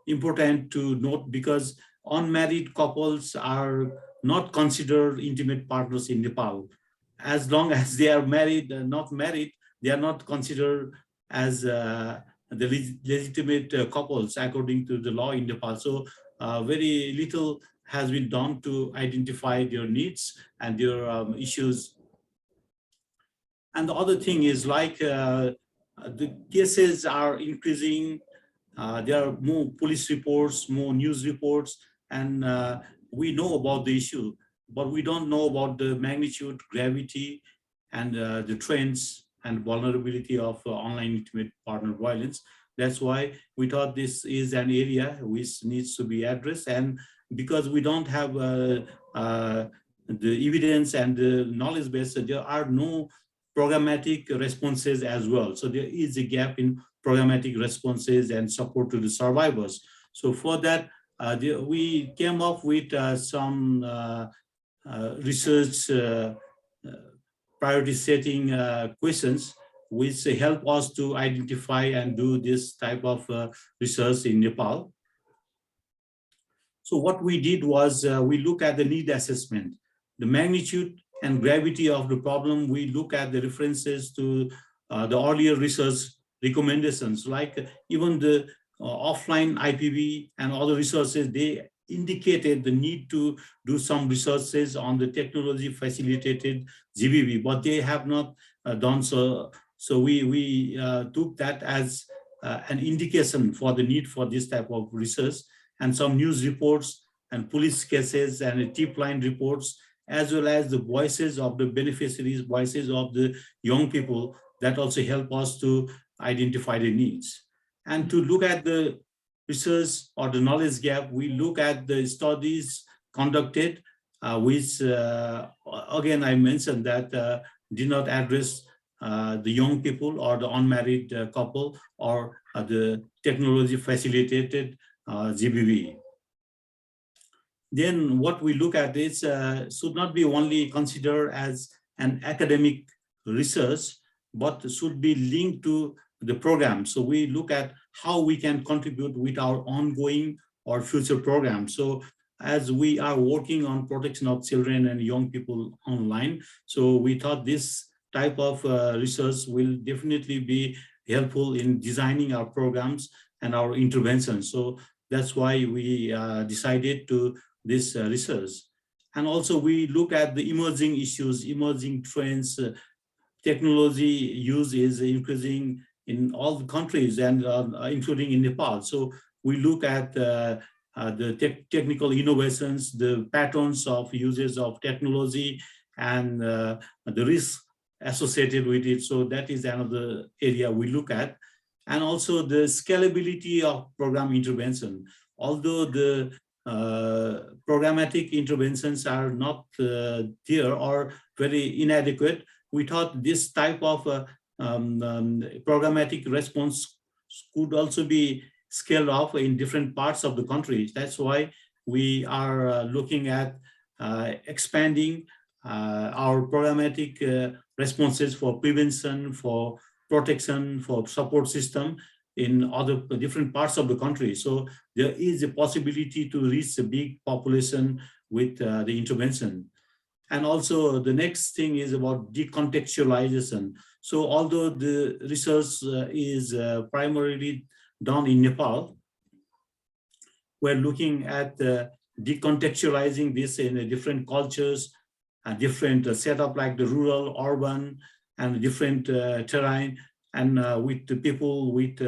important to note, because unmarried couples are not considered intimate partners in Nepal. As long as they are married, not married, they are not considered as the legitimate couples according to the law in Nepal. So very little has been done to identify their needs and their issues. And the other thing is, like, the cases are increasing. There are more police reports, more news reports, and we know about the issue, but we don't know about the magnitude, gravity, and the trends and vulnerability of online intimate partner violence. That's why we thought this is an area which needs to be addressed. And because we don't have the evidence and the knowledge base, there are no programmatic responses as well. So there is a gap in programmatic responses and support to the survivors. So for that, we came up with some research priority setting questions, which help us to identify and do this type of research in Nepal. So what we did was we look at the need assessment, the magnitude and gravity of the problem. We look at the references to the earlier research recommendations, like even the offline IPV and other resources. They indicated the need to do some researches on the technology facilitated GBV, but they have not done so. So we took that as an indication for the need for this type of research, and some news reports and police cases and tip line reports, as well as the voices of the beneficiaries, voices of the young people, that also help us to identify the needs. And to look at the research or the knowledge gap, we look at the studies conducted, which again, I mentioned that did not address the young people or the unmarried couple or the technology facilitated GBV. Then what we look at is should not be only considered as an academic research, but should be linked to the program. So we look at how we can contribute with our ongoing or future programs. So as we are working on protection of children and young people online, so we thought this type of research will definitely be helpful in designing our programs and our interventions. So that's why we decided to this research. And also we look at the emerging issues, emerging trends. Technology use is increasing in all the countries, and including in Nepal. So we look at the technical innovations, the patterns of uses of technology, and the risks associated with it. So that is another area we look at. And also the scalability of program intervention. Although the programmatic interventions are not there or very inadequate, we thought this type of programmatic response could also be scaled up in different parts of the country. That's why we are looking at expanding our programmatic responses for prevention, for protection, for support system in other different parts of the country. So there is a possibility to reach a big population with the intervention. And also the next thing is about decontextualization. So although the research is primarily done in Nepal, we're looking at decontextualizing this in different cultures, different setup like the rural, urban, and different terrain, and with the people with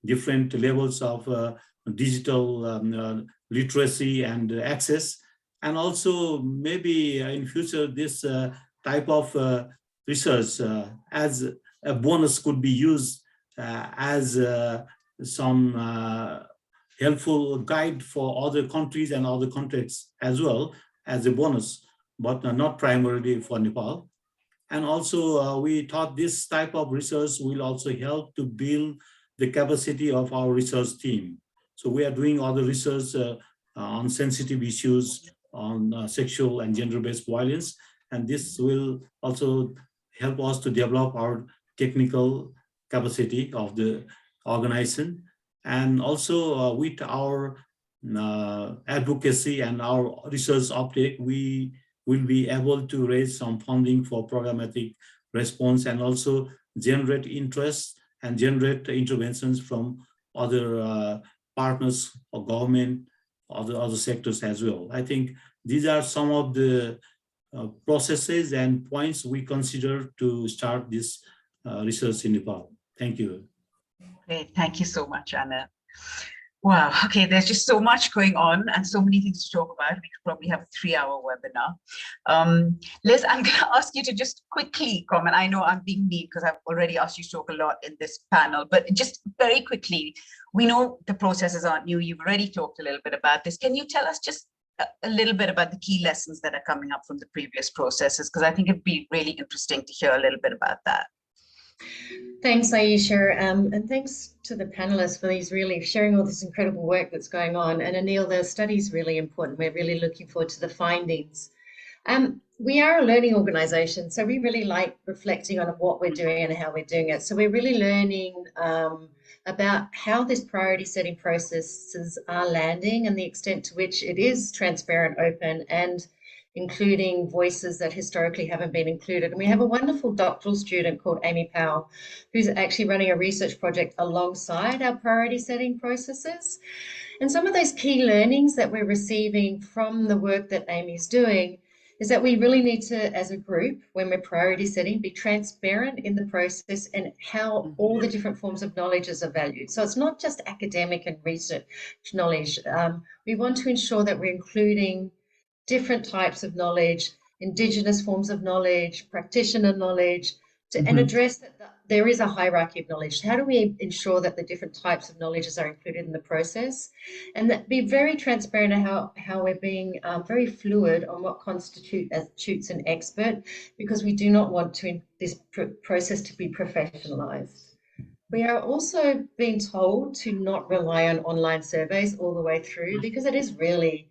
different levels of digital literacy and access. And also maybe in future, this type of research as a bonus could be used as some helpful guide for other countries and other contexts as well as a bonus, but not primarily for Nepal. And also we thought this type of research will also help to build the capacity of our research team. So we are doing other research on sensitive issues on sexual and gender-based violence, and this will also help us to develop our technical capacity of the organization. And also with our advocacy and our research uptake, we will be able to raise some funding for programmatic response and also generate interest and generate interventions from other partners or government, other sectors as well. I think these are some of the processes and points we consider to start this research in Nepal. Thank you. Great, thank you so much, Anna. Wow, okay, there's just so much going on and so many things to talk about. We could probably have a 3-hour webinar. Liz, I'm going to ask you to just quickly comment. I know I'm being mean because I've already asked you to talk a lot in this panel, but just very quickly, we know the processes aren't new. You've already talked a little bit about this. Can you tell us just a little bit about the key lessons that are coming up from the previous processes? Because I think it'd be really interesting to hear a little bit about that. Thanks, Aisha, and thanks to the panelists for these really sharing all this incredible work that's going on. And Anil, the study is really important. We're really looking forward to the findings. We are a learning organisation, so we really like reflecting on what we're doing and how we're doing it. So we're really learning about how this priority setting processes are landing and the extent to which it is transparent, open, and including voices that historically haven't been included. And we have a wonderful doctoral student called Amy Powell, who's actually running a research project alongside our priority setting processes. And some of those key learnings that we're receiving from the work that Amy's doing is that we really need to, as a group, when we're priority setting, be transparent in the process and how all the different forms of knowledge are valued. So it's not just academic and research knowledge. We want to ensure that we're including different types of knowledge, Indigenous forms of knowledge, practitioner knowledge, and address that there is a hierarchy of knowledge. How do we ensure that the different types of knowledges are included in the process? And that be very transparent in how we're being very fluid on what constitutes an expert, because we do not want this process to be professionalized. We are also being told to not rely on online surveys all the way through, because it is really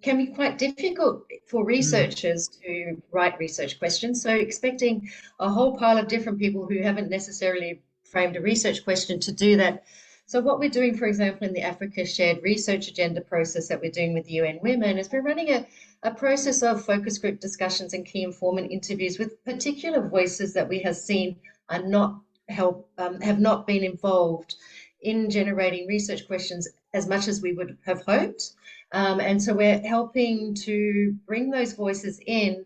can be quite difficult for researchers to write research questions. So expecting a whole pile of different people who haven't necessarily framed a research question to do that. So what we're doing, for example, in the Africa Shared Research Agenda process that we're doing with UN Women is we're running a process of focus group discussions and key informant interviews with particular voices that we have seen are have not been involved in generating research questions as much as we would have hoped. And so we're helping to bring those voices in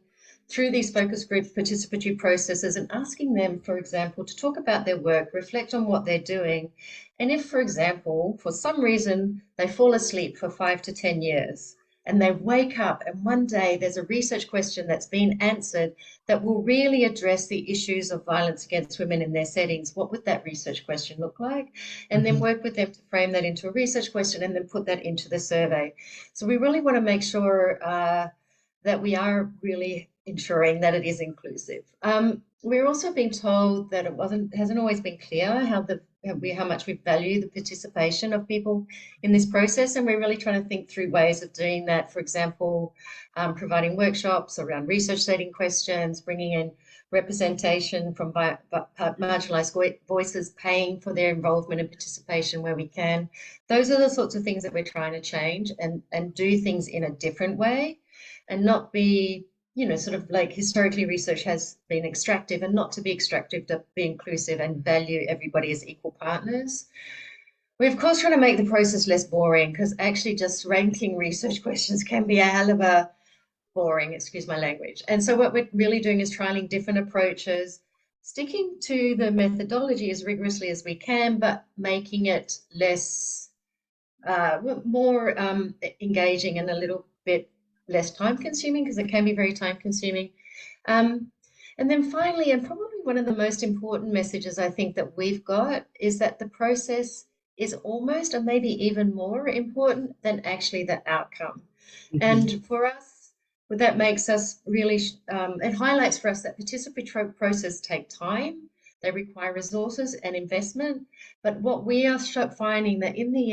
through these focus group participatory processes and asking them, for example, to talk about their work, reflect on what they're doing. And if, for example, for some reason, they fall asleep for 5 to 10 years and they wake up and one day there's a research question that's been answered that will really address the issues of violence against women in their settings, what would that research question look like? And then work with them to frame that into a research question and then put that into the survey. So we really want to make sure that we are really ensuring that it is inclusive. We're also being told that it hasn't always been clear how much we value the participation of people in this process, and we're really trying to think through ways of doing that. For example, providing workshops around research setting questions, bringing in representation from marginalised voices, paying for their involvement and participation where we can. Those are the sorts of things that we're trying to change and do things in a different way and not be, sort of like historically research has been extractive, and not to be extractive, to be inclusive and value everybody as equal partners. We're of course trying to make the process less boring, because actually just ranking research questions can be a hell of a boring, excuse my language. And so what we're really doing is trialing different approaches, sticking to the methodology as rigorously as we can, but making it more engaging and a little bit less time consuming, because it can be very time consuming. And then finally, and probably one of the most important messages I think that we've got, is that the process is almost, and maybe even more important than actually the outcome. And for us, that makes us really, it highlights for us that participatory process take time. They require resources and investment. But what we are finding that in the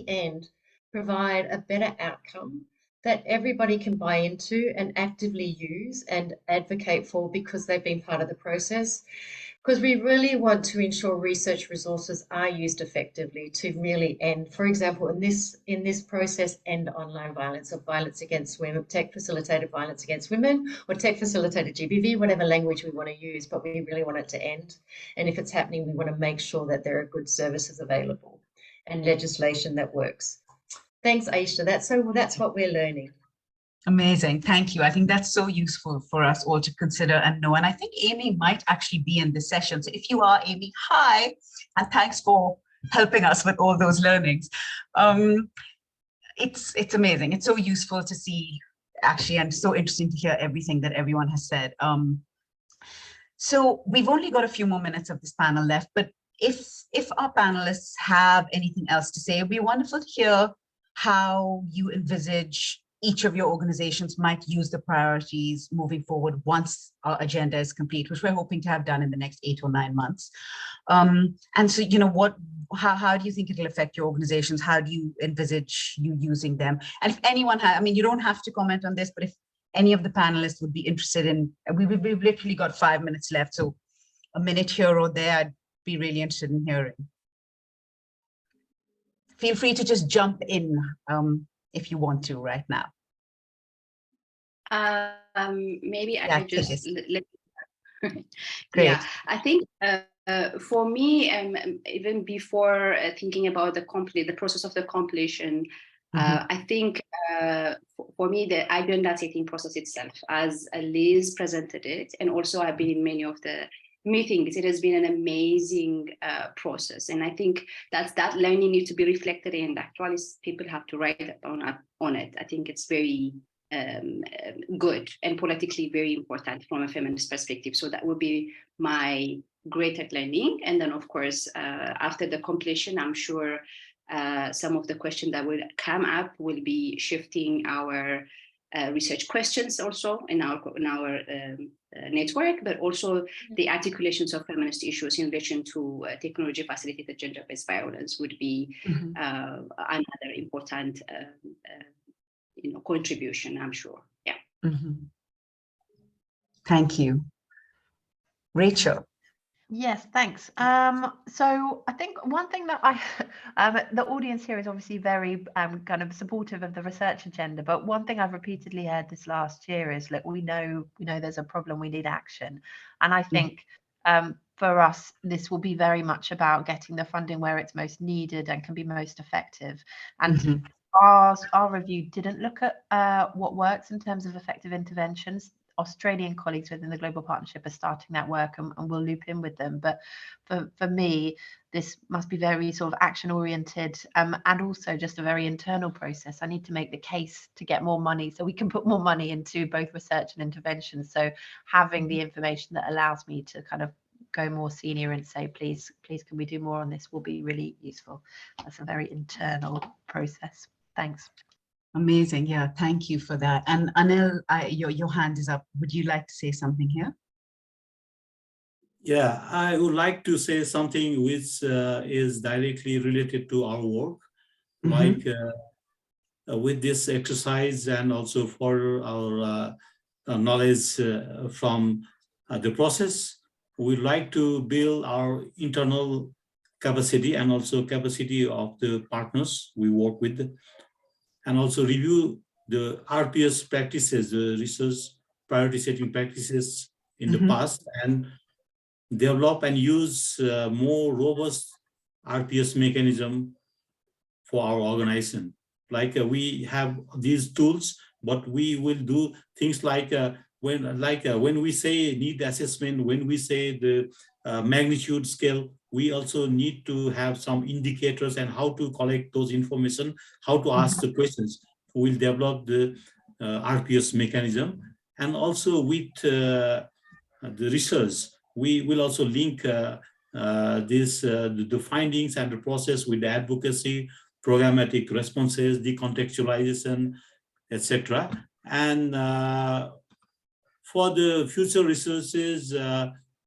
end, provide a better outcome that everybody can buy into and actively use and advocate for because they've been part of the process. Because we really want to ensure research resources are used effectively to really end, for example, in this process, end online violence or violence against women, tech-facilitated violence against women or tech-facilitated GBV, whatever language we want to use, but we really want it to end. And if it's happening, we want to make sure that there are good services available and legislation that works. Thanks, Aisha. That's what we're learning. Amazing. Thank you. I think that's so useful for us all to consider and know. And I think Amy might actually be in this session. So if you are, Amy, hi, and thanks for helping us with all those learnings. It's amazing. It's so useful to see, actually, and so interesting to hear everything that everyone has said. So we've only got a few more minutes of this panel left, but if our panelists have anything else to say, it'd be wonderful to hear how you envisage each of your organizations might use the priorities moving forward once our agenda is complete, which we're hoping to have done in the next 8 or 9 months. And so, you know, how do you think it'll affect your organizations? How do you envisage you using them? And if anyone has, I mean, you don't have to comment on this, but if any of the panelists would be interested in, we've literally got 5 minutes left, so a minute here or there, I'd be really interested in hearing. Feel free to just jump in if you want to right now. Maybe I could just let Great. Yeah, I think for me, even before thinking about the process of the completion, I think for me, the agenda setting process itself, as Liz presented it, and also I've been in many of the meetings, it has been an amazing process. And I think that learning needs to be reflected in. Actually, people have to write on it. I think it's very good and politically very important from a feminist perspective. So that would be my greater learning. And then, of course, after the completion, I'm sure some of the questions that will come up will be shifting our research questions also in our network, but also the articulations of feminist issues in relation to technology facilitated gender-based violence would be another important contribution, I'm sure. Yeah. Thank you. Rachel. Yes, thanks. So I think one thing that the audience here is obviously very kind of supportive of the research agenda, but one thing I've repeatedly heard this last year is, look, we know there's a problem, we need action. And I think for us, this will be very much about getting the funding where it's most needed and can be most effective. And our review didn't look at what works in terms of effective interventions. Australian colleagues within the Global Partnership are starting that work, and we'll loop in with them. But for me, this must be very sort of action oriented, and also just a very internal process. I need to make the case to get more money so we can put more money into both research and intervention. So having the information that allows me to kind of go more senior and say, please can we do more on this, will be really useful. That's a very internal process. Thanks. Amazing. Yeah, thank you for that. And Anil, your hand is up. Would you like to say something here? Yeah, I would like to say something which is directly related to our work, like with this exercise and also for our knowledge from the process. We'd like to build our internal capacity and also capacity of the partners we work with, and also review the RPS practices, the research priority setting practices in the past, and develop and use more robust RPS mechanism for our organization. Like we have these tools, but we will do things like when we say need assessment, when we say the magnitude scale, we also need to have some indicators and how to collect those information, how to ask the questions. We'll develop the RPS mechanism. And also with the research, we will also link the findings and the process with the advocacy, programmatic responses, decontextualization, etc. And for the future researches,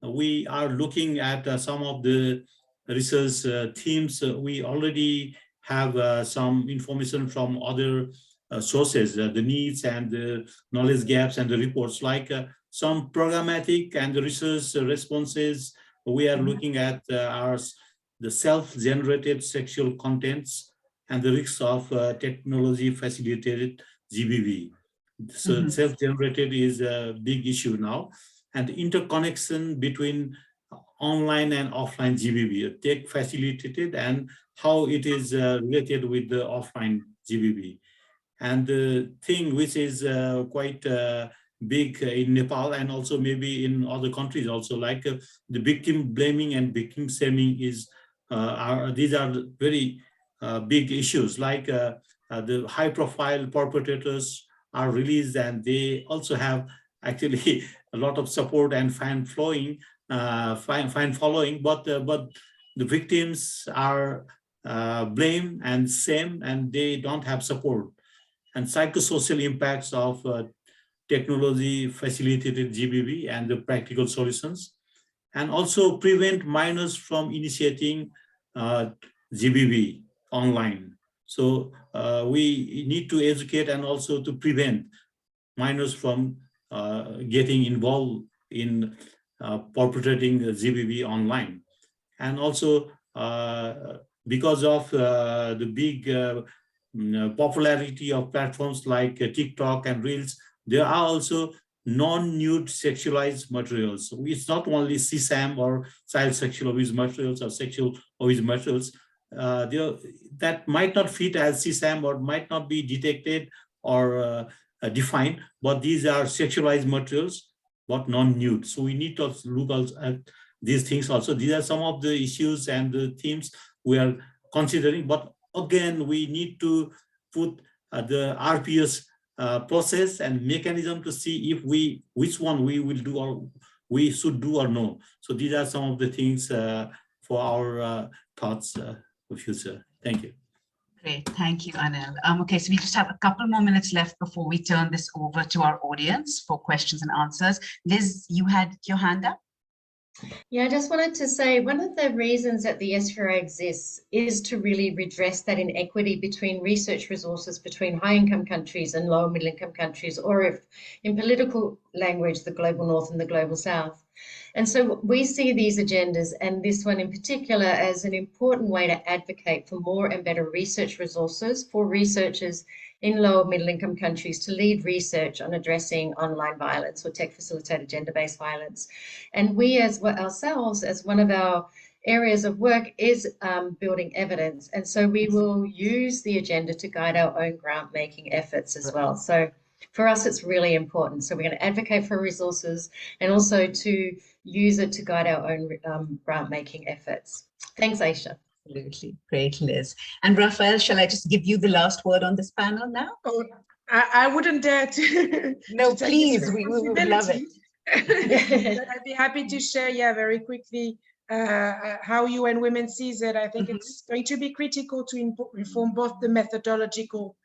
we are looking at some of the research themes. We already have some information from other sources, the needs and the knowledge gaps and the reports, like some programmatic and the research responses. We are looking at the self-generated sexual contents and the risks of technology-facilitated GBV. So self-generated is a big issue now, and interconnection between online and offline GBV, tech-facilitated, and how it is related with the offline GBV. And the thing which is quite big in Nepal and also maybe in other countries also, like the victim blaming and victim shaming is, these are very big issues, like the high profile perpetrators are released and they also have actually a lot of support and fan following, but the victims are blamed and shamed and they don't have support. And psychosocial impacts of technology facilitated GBV and the practical solutions, and also prevent minors from initiating GBV online. So we need to educate and also to prevent minors from getting involved in perpetrating GBV online. And also because of the big popularity of platforms like TikTok and Reels, there are also non-nude sexualized materials. So it's not only CSAM or child sexual abuse materials or sexual abuse materials that might not fit as CSAM or might not be detected or defined, but these are sexualized materials, but non-nude. So we need to look at these things also. These are some of the issues and the themes we are considering, but again, we need to put the RPS process and mechanism to see if which one we will do or we should do or no. So these are some of the things for our thoughts for future. Thank you. Great, thank you, Anil. Okay, so we just have a couple more minutes left before we turn this over to our audience for questions and answers. Liz, you had your hand up? Yeah, I just wanted to say one of the reasons that the SPRI exists is to really redress that inequity between research resources between high-income countries and lower middle-income countries, or if in political language, the global north and the global south. And so we see these agendas, and this one in particular, as an important way to advocate for more and better research resources for researchers in lower middle income countries to lead research on addressing online violence or tech facilitated gender-based violence. And we as ourselves, as one of our areas of work is building evidence. And so we will use the agenda to guide our own grant making efforts as well. So for us, it's really important. So we're going to advocate for resources and also to use it to guide our own grant making efforts. Thanks, Aisha. Absolutely. Great, Liz. And Raphael, shall I just give you the last word on this panel now? Oh, I wouldn't dare to. No, to please, we would love it. But I'd be happy to share, very quickly, how UN Women sees it. I think it's going to be critical to inform both the methodological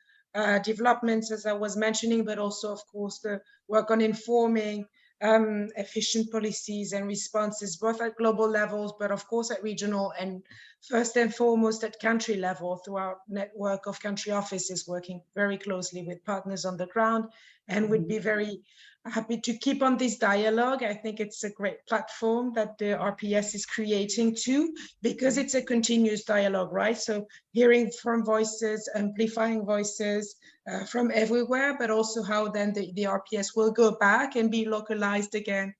developments, as I was mentioning, but also, of course, the work on informing efficient policies and responses, both at global levels, but of course at regional and first and foremost at country level through our network of country offices, working very closely with partners on the ground. And would be very happy to keep on this dialogue. I think it's a great platform that the RPS is creating too, because it's a continuous dialogue, right? So hearing from voices, amplifying voices from everywhere, but also how then the RPS will go back and be localized again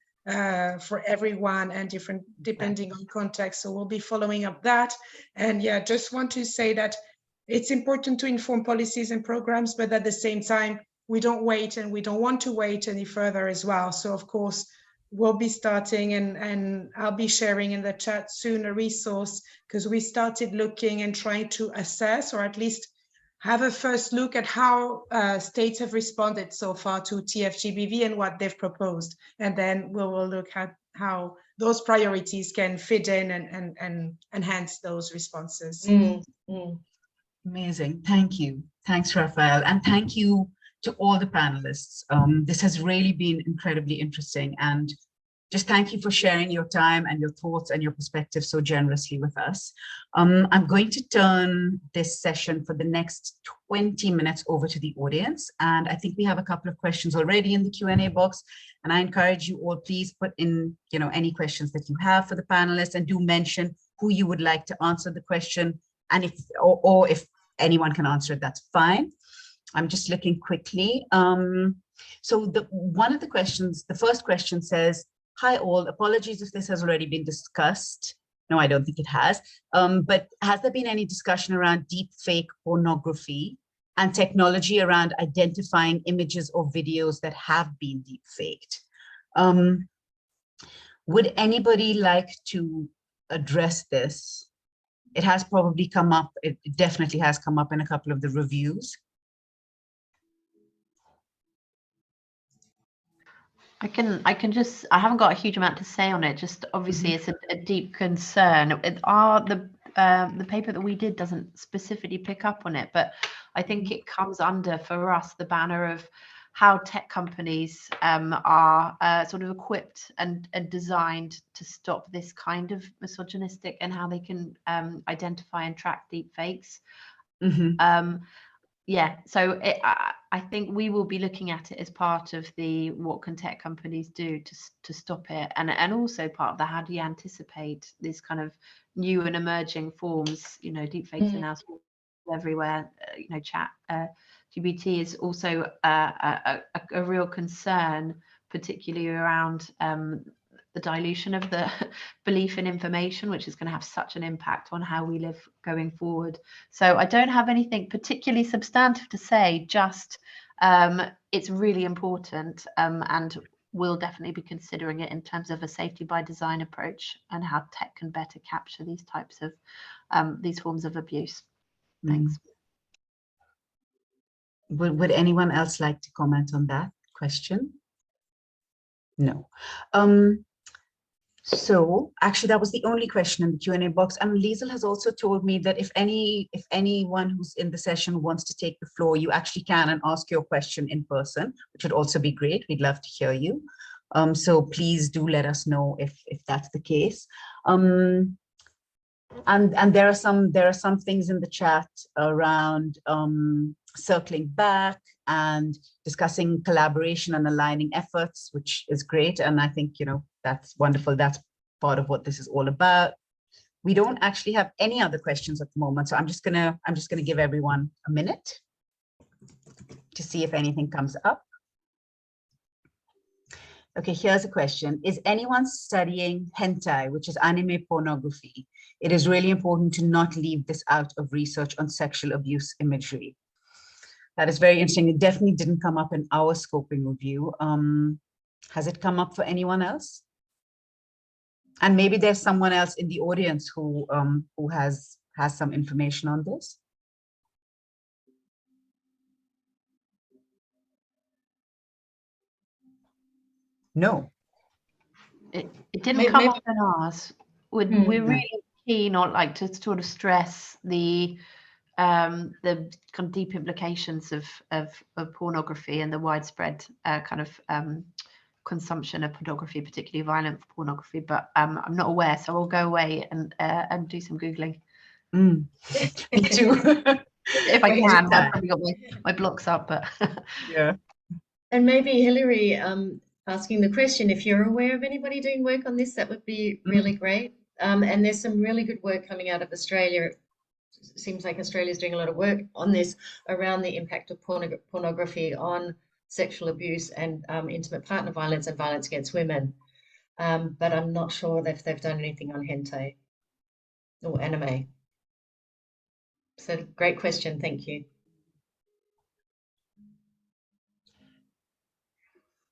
for everyone and different depending on context. So we'll be following up that. And just want to say that it's important to inform policies and programs, but at the same time, we don't wait and we don't want to wait any further as well. So of course, we'll be starting and I'll be sharing in the chat soon a resource, because we started looking and trying to assess, or at least have a first look at how states have responded so far to TFGBV and what they've proposed. And then we will look at how those priorities can fit in and enhance those responses. Amazing. Thank you. Thanks, Raphael. And thank you to all the panelists. This has really been incredibly interesting, and just thank you for sharing your time and your thoughts and your perspective so generously with us. I'm going to turn this session for the next 20 minutes over to the audience. And I think we have a couple of questions already in the Q&A box. And I encourage you all, please put in, any questions that you have for the panelists, and do mention who you would like to answer the question. And if anyone can answer it, that's fine. I'm just looking quickly. So one of the questions, the first question says, "Hi all, apologies if this has already been discussed." No, I don't think it has. But has there been any discussion around deep fake pornography and technology around identifying images or videos that have been deep faked? Would anybody like to address this? It has probably come up, it definitely has come up in a couple of the reviews. I haven't got a huge amount to say on it. Just obviously it's a deep concern. The paper that we did doesn't specifically pick up on it, but I think it comes under, for us, the banner of how tech companies are sort of equipped and designed to stop this kind of misogynistic, and how they can identify and track deep fakes. Yeah, so I think we will be looking at it as part of the what can tech companies do to stop it, and also part of the how do you anticipate these kind of new and emerging forms. Deepfakes are now everywhere. Chat GPT is also a real concern, particularly around the dilution of the belief in information, which is going to have such an impact on how we live going forward. So I don't have anything particularly substantive to say, just it's really important, and we'll definitely be considering it in terms of a safety by design approach and how tech can better capture these types of these forms of abuse. Thanks. Would anyone else like to comment on that question? No. So actually, that was the only question in the Q&A box. And Liesl has also told me that if anyone who's in the session wants to take the floor, you actually can and ask your question in person, which would also be great. We'd love to hear you. So please do let us know if that's the case. And there are some things in the chat around circling back and discussing collaboration and aligning efforts, which is great. And I think, that's wonderful. That's part of what this is all about. We don't actually have any other questions at the moment. So I'm just gonna give everyone a minute to see if anything comes up. Okay, here's a question. Is anyone studying hentai, which is anime pornography? It is really important to not leave this out of research on sexual abuse imagery. That is very interesting. It definitely didn't come up in our scoping review. Has it come up for anyone else? And maybe there's someone else in the audience who has some information on this. No. It didn't come up in ours. We're really keen on to sort of stress the kind of deep implications of pornography and the widespread kind of consumption of pornography, particularly violent pornography. But I'm not aware, so I'll go away and do some Googling. Me too. If I can. I've probably got my blocks up, but yeah. And maybe Hilary, asking the question, if you're aware of anybody doing work on this, that would be really great. And there's some really good work coming out of Australia. It seems like Australia's doing a lot of work on this around the impact of pornography on sexual abuse and intimate partner violence and violence against women. But I'm not sure if they've done anything on hentai or anime. So great question, thank you.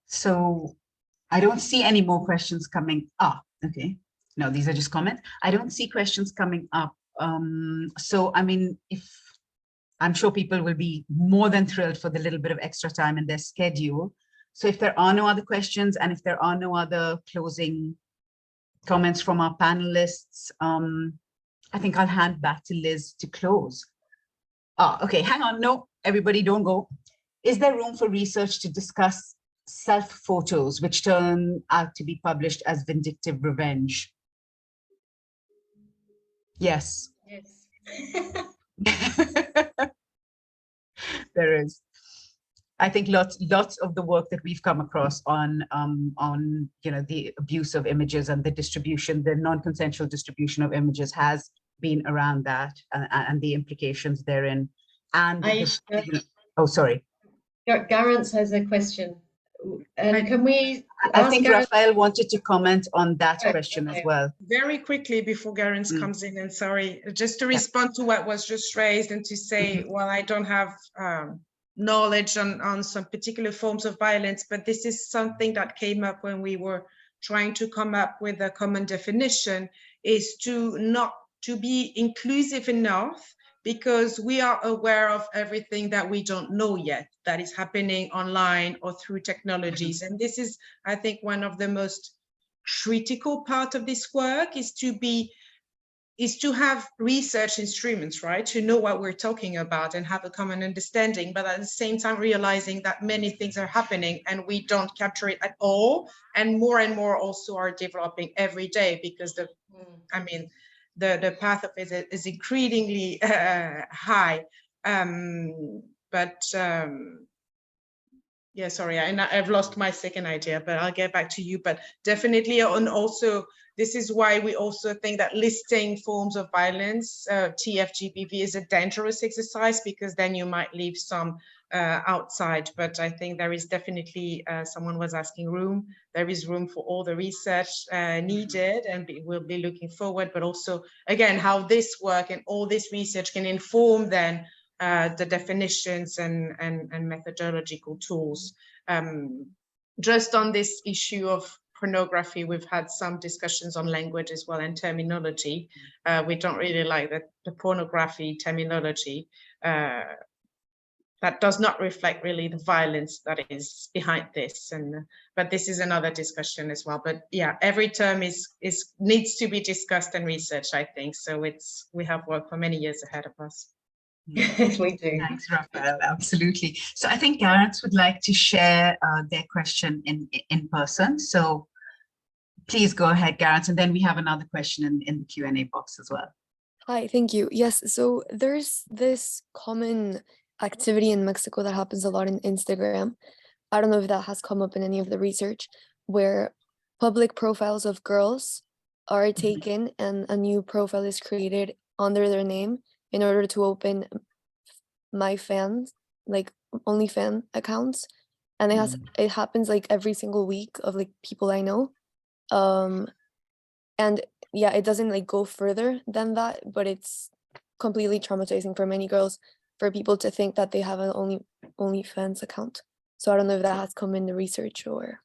So I don't see any more questions coming up. Okay. No, these are just comments. I don't see questions coming up. So, I mean, I'm sure people will be more than thrilled for the little bit of extra time in their schedule. So if there are no other questions and if there are no other closing comments from our panelists, I think I'll hand back to Liz to close. Okay, hang on. No, everybody don't go. Is there room for research to discuss self-photos which turn out to be published as vindictive revenge? Yes. Yes. There is. I think lots of the work that we've come across on the abuse of images and the distribution, the non-consensual distribution of images has been around that and the implications therein. And oh, sorry. Garance has a question. And can we I think Raphael wanted to comment on that question as well. Very quickly before Garance comes in, and sorry, just to respond to what was just raised and to say, well, I don't have knowledge on some particular forms of violence, but this is something that came up when we were trying to come up with a common definition, is to not to be inclusive enough, because we are aware of everything that we don't know yet that is happening online or through technologies. And this is, I think, one of the most critical part of this work, is to have research instruments, right? To know what we're talking about and have a common understanding, but at the same time realizing that many things are happening and we don't capture it at all. And more also are developing every day, because the path of it is increasingly high. Yeah, sorry, I've lost my second idea, but I'll get back to you. But definitely, and also, this is why we also think that listing forms of violence, TF-GBV, is a dangerous exercise, because then you might leave some outside. But I think there is definitely, someone was asking room, there is room for all the research needed, and we'll be looking forward, but also, again, how this work and all this research can inform then the definitions and methodological tools. Just on this issue of pornography, we've had some discussions on language as well and terminology. We don't really like the pornography terminology. That does not reflect really the violence that is behind this. But this is another discussion as well. But yeah, every term needs to be discussed and researched, I think. So we have work for many years ahead of us. We do. Thanks, Raphael. Absolutely. So I think Garance would like to share their question in person. So please go ahead, Garance, and then we have another question in the Q&A box as well. Hi, thank you. Yes, so there's this common activity in Mexico that happens a lot in Instagram. I don't know if that has come up in any of the research, where public profiles of girls are taken and a new profile is created under their name in order to open my fans, like OnlyFans accounts. And it happens like every single week of like people I know. And yeah, it doesn't like go further than that, but it's completely traumatizing for many girls for people to think that they have an OnlyFans account. So I don't know if that has come in the research or.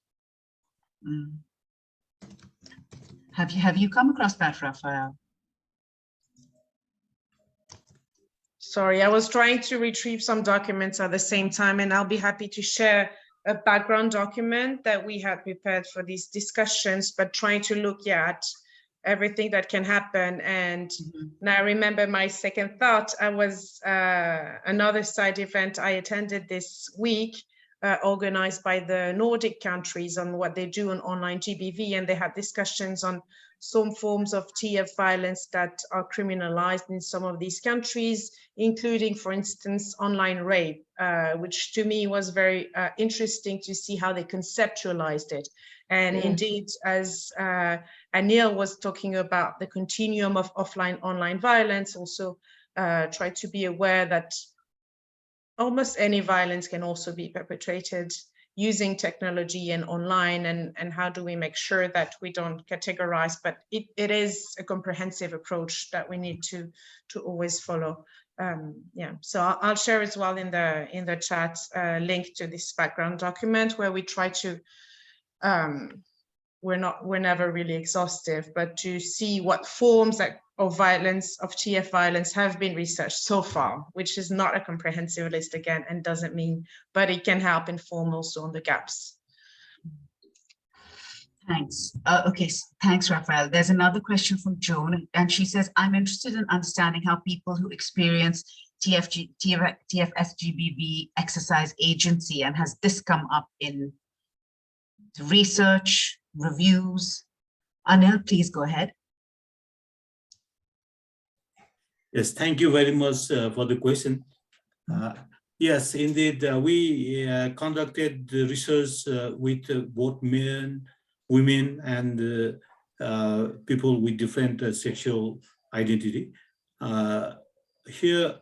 Have you come across that, Raphael? Sorry, I was trying to retrieve some documents at the same time, and I'll be happy to share a background document that we had prepared for these discussions, but trying to look at everything that can happen. And now I remember my second thought. I was another side event I attended this week, organized by the Nordic countries, on what they do on online GBV, and they had discussions on some forms of TF violence that are criminalized in some of these countries, including, for instance, online rape, which to me was very interesting to see how they conceptualized it. And indeed, as Anil was talking about the continuum of offline online violence, also try to be aware that almost any violence can also be perpetrated using technology and online, and how do we make sure that we don't categorize, but it is a comprehensive approach that we need to always follow. Yeah, so I'll share as well in the chat a link to this background document where we try to, we're never really exhaustive, but to see what forms of violence, of TF violence, have been researched so far, which is not a comprehensive list again, and doesn't mean, but it can help inform also on the gaps. Thanks. Okay, thanks, Raphael. There's another question from Joan, and she says, I'm interested in understanding how people who experience TFS GBV exercise agency, and has this come up in research, reviews? Anil, please go ahead. Yes, thank you very much for the question. Yes, indeed, we conducted the research with both men, women, and people with different sexual identity. Here,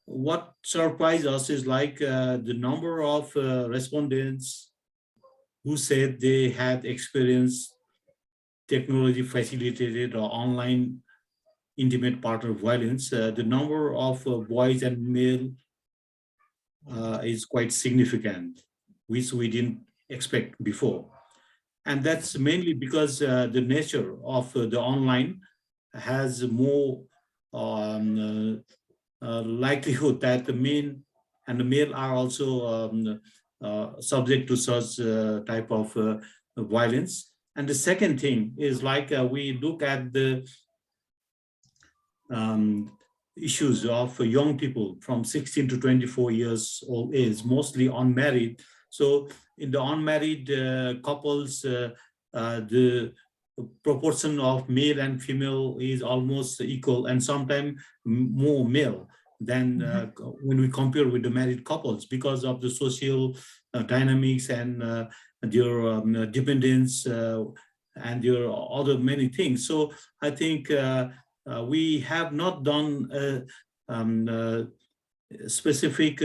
what surprised us is like the number of respondents who said they had experienced technology facilitated or online intimate partner violence. The number of boys and male is quite significant, which we didn't expect before. And that's mainly because the nature of the online has more likelihood that the men and the male are also subject to such type of violence. And the second thing is like we look at the issues of young people from 16 to 24 years old age, mostly unmarried. So in the unmarried couples, the proportion of male and female is almost equal, and sometimes more male than when we compare with the married couples, because of the social dynamics and their dependence and their other many things. So I think we have not done a specific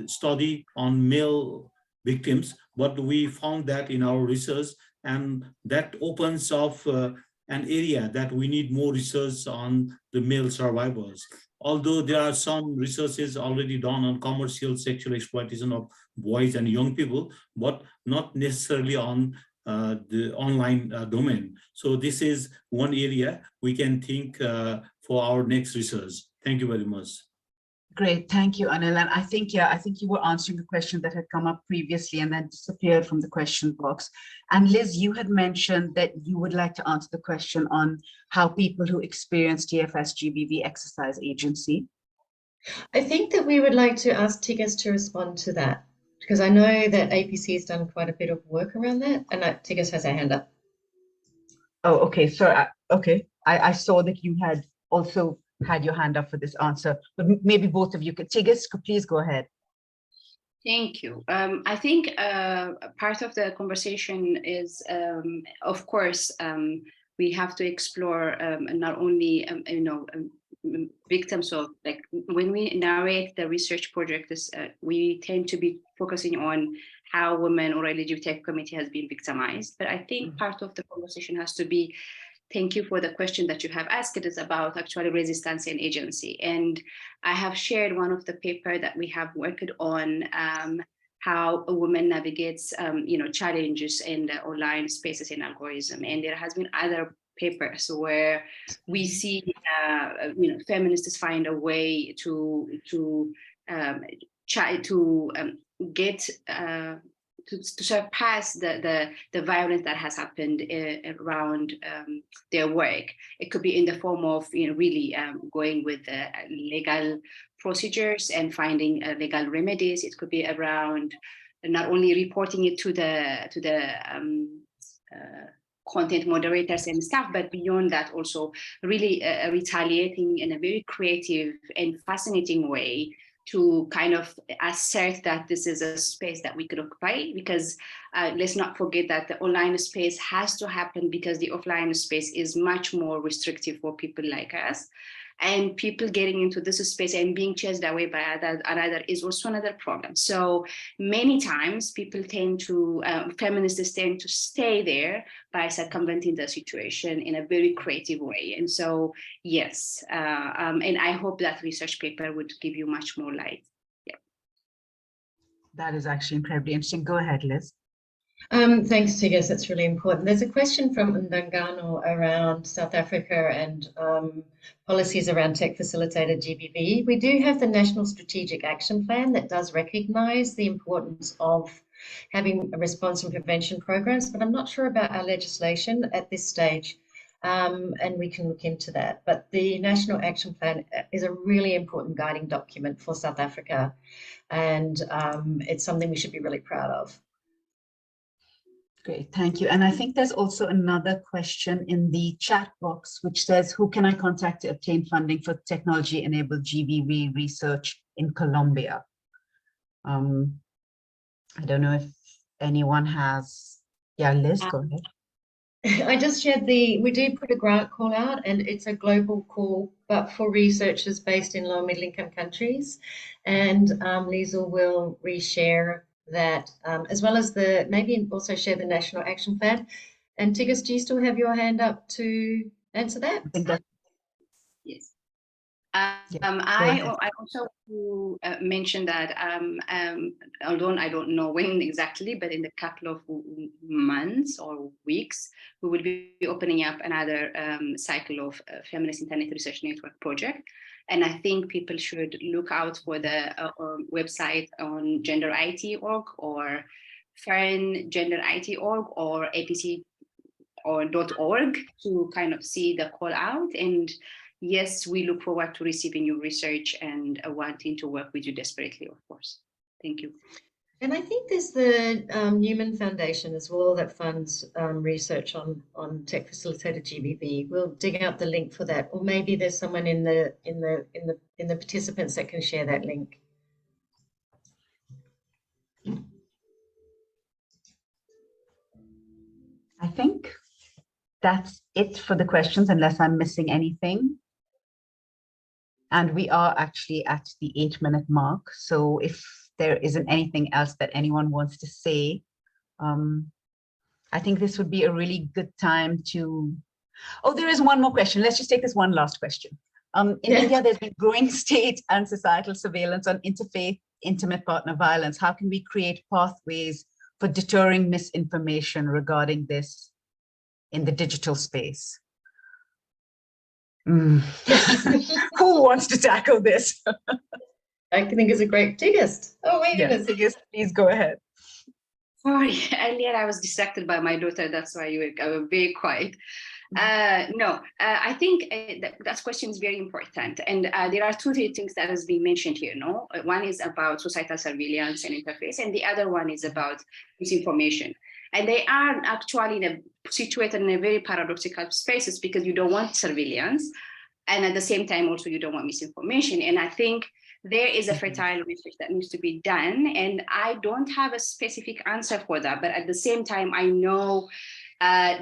study on male victims, but we found that in our research, and that opens up an area that we need more research on the male survivors. Although there are some researches already done on commercial sexual exploitation of boys and young people, but not necessarily on the online domain. So this is one area we can think for our next research. Thank you very much. Great, thank you, Anil. And I think you were answering a question that had come up previously and then disappeared from the question box. And Liz, you had mentioned that you would like to answer the question on how people who experience TFS GBV exercise agency. I think that we would like to ask Tigges to respond to that, because I know that APC has done quite a bit of work around that, and Tigges has her hand up. Oh, okay. So, okay. I saw that you had also had your hand up for this answer, but maybe both of you could. Tigges, please go ahead. Thank you. I think part of the conversation is, of course, we have to explore not only, victims of, like, when we narrate the research project, we tend to be focusing on how women or LGBTI community has been victimized. But I think part of the conversation has to be, thank you for the question that you have asked. It is about actually resistance and agency. And I have shared one of the paper that we have worked on, how a woman navigates, challenges in the online spaces in algorithm. And there has been other papers where we see, feminists find a way to try to get to surpass the violence that has happened around their work. It could be in the form of really going with legal procedures and finding legal remedies. It could be around not only reporting it to the content moderators and staff, but beyond that also really retaliating in a very creative and fascinating way to kind of assert that this is a space that we could occupy, because let's not forget that the online space has to happen because the offline space is much more restrictive for people like us. And people getting into this space and being chased away by another is also another problem. So many times people tend to, feminists tend to stay there by circumventing the situation in a very creative way. And so, yes, and I hope that research paper would give you much more light. Yeah. That is actually incredibly interesting. Go ahead, Liz. Thanks, Tigges. That's really important. There's a question from Ndangano around South Africa and policies around tech-facilitated GBV. We do have the National Strategic Action Plan that does recognise the importance of having a response and prevention programs, but I'm not sure about our legislation at this stage. and we can look into that. But the National Action Plan is a really important guiding document for South Africa, and it's something we should be really proud of. Great, thank you. And I think there's also another question in the chat box, which says, who can I contact to obtain funding for technology-enabled GBV research in Colombia? I don't know if anyone has, yeah, Liz, go ahead. I just shared we did put a grant call out, and it's a global call, but for researchers based in low middle income countries. And Liesl will reshare that, as well as maybe also share the National Action Plan. And Tigges, do you still have your hand up to answer that? I think that, Yes. yeah, I also want to mention that although I don't know when exactly, but in a couple of months or weeks, we will be opening up another cycle of Feminist Internet Research Network project. And I think people should look out for the website on genderit.org or genderit.org or APC or .org to kind of see the call out. And yes, we look forward to receiving your research and wanting to work with you desperately, of course. Thank you. And I think there's the Newman Foundation as well that funds research on tech facilitated GBV. We'll dig out the link for that, or maybe there's someone in the participants that can share that link. I think that's it for the questions, unless I'm missing anything. And we are actually at the 8-minute mark. So if there isn't anything else that anyone wants to say, I think this would be a really good time to, oh, there is one more question. Let's just take this one last question. In India, there's been growing state and societal surveillance on interfaith, intimate partner violence. How can we create pathways for deterring misinformation regarding this in the digital space? Who wants to tackle this? I think it's a great Tigges. Oh, wait, yes, Tigges, please go ahead. Sorry, earlier I was distracted by my daughter. That's why you were very quiet. I think that question is very important. And there are two things that has been mentioned here. No, one is about societal surveillance and interface, and the other one is about misinformation. And they are actually situated in a very paradoxical spaces, because you don't want surveillance, and at the same time also you don't want misinformation. And I think there is a fertile research that needs to be done, and I don't have a specific answer for that. But at the same time, I know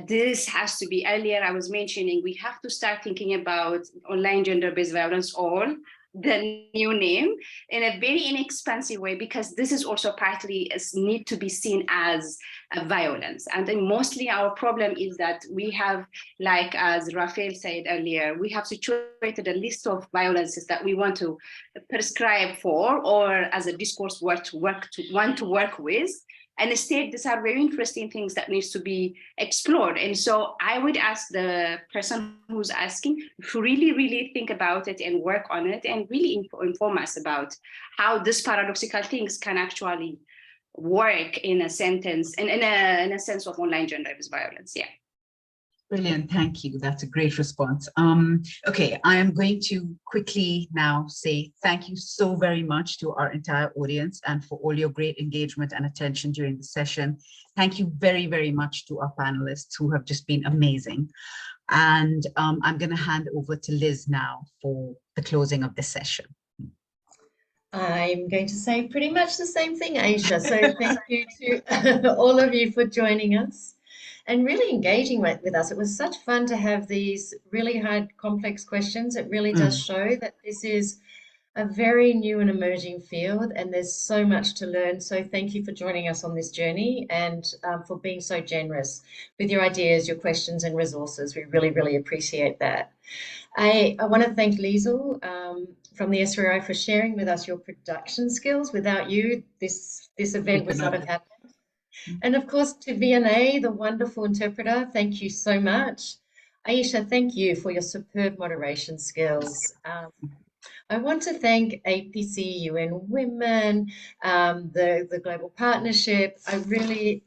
this has to be, earlier I was mentioning, we have to start thinking about online gender-based violence, or the new name, in a very inexpensive way, because this is also partly need to be seen as a violence. And then mostly our problem is that we have, like as Rafael said earlier, we have situated a list of violences that we want to prescribe for, or as a discourse want to work with. And instead, these are very interesting things that needs to be explored. And so I would ask the person who's asking to really, really think about it and work on it, and really inform us about how these paradoxical things can actually work in a sentence, in a sense of online gender-based violence. Yeah. Brilliant, thank you. That's a great response. Okay, I am going to quickly now say thank you so very much to our entire audience and for all your great engagement and attention during the session. Thank you very, very much to our panelists who have just been amazing. And I'm going to hand over to Liz now for the closing of the session. I'm going to say pretty much the same thing, Aisha. So thank you to all of you for joining us and really engaging with us. It was such fun to have these really hard, complex questions. It really does show that this is a very new and emerging field, and there's so much to learn. So thank you for joining us on this journey, and for being so generous with your ideas, your questions and resources. We really, really appreciate that. I want to thank Liesl from the SRI for sharing with us your production skills. Without you, this event would not have happened. And of course, to VNA, the wonderful interpreter, thank you so much. Aisha, thank you for your superb moderation skills. I want to thank APC, UN Women, the Global Partnership. I really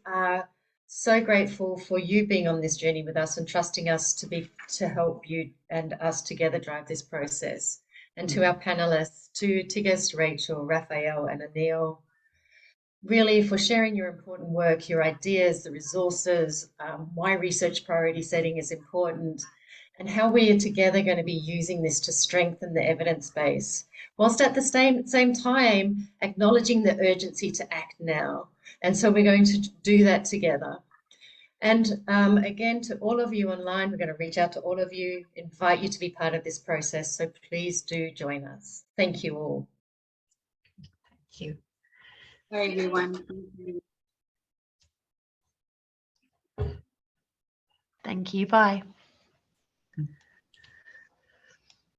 so grateful for you being on this journey with us and trusting us to help you and us together drive this process. And to our panelists, to Tigist, Rachel, Raphael, and Anil, really for sharing your important work, your ideas, the resources, why research priority setting is important, and how we are together going to be using this to strengthen the evidence base, whilst at the same time acknowledging the urgency to act now. And so we're going to do that together. And again, to all of you online, we're going to reach out to all of you, invite you to be part of this process. So please do join us. Thank you all. Thank you. Bye, everyone. Thank you. Bye.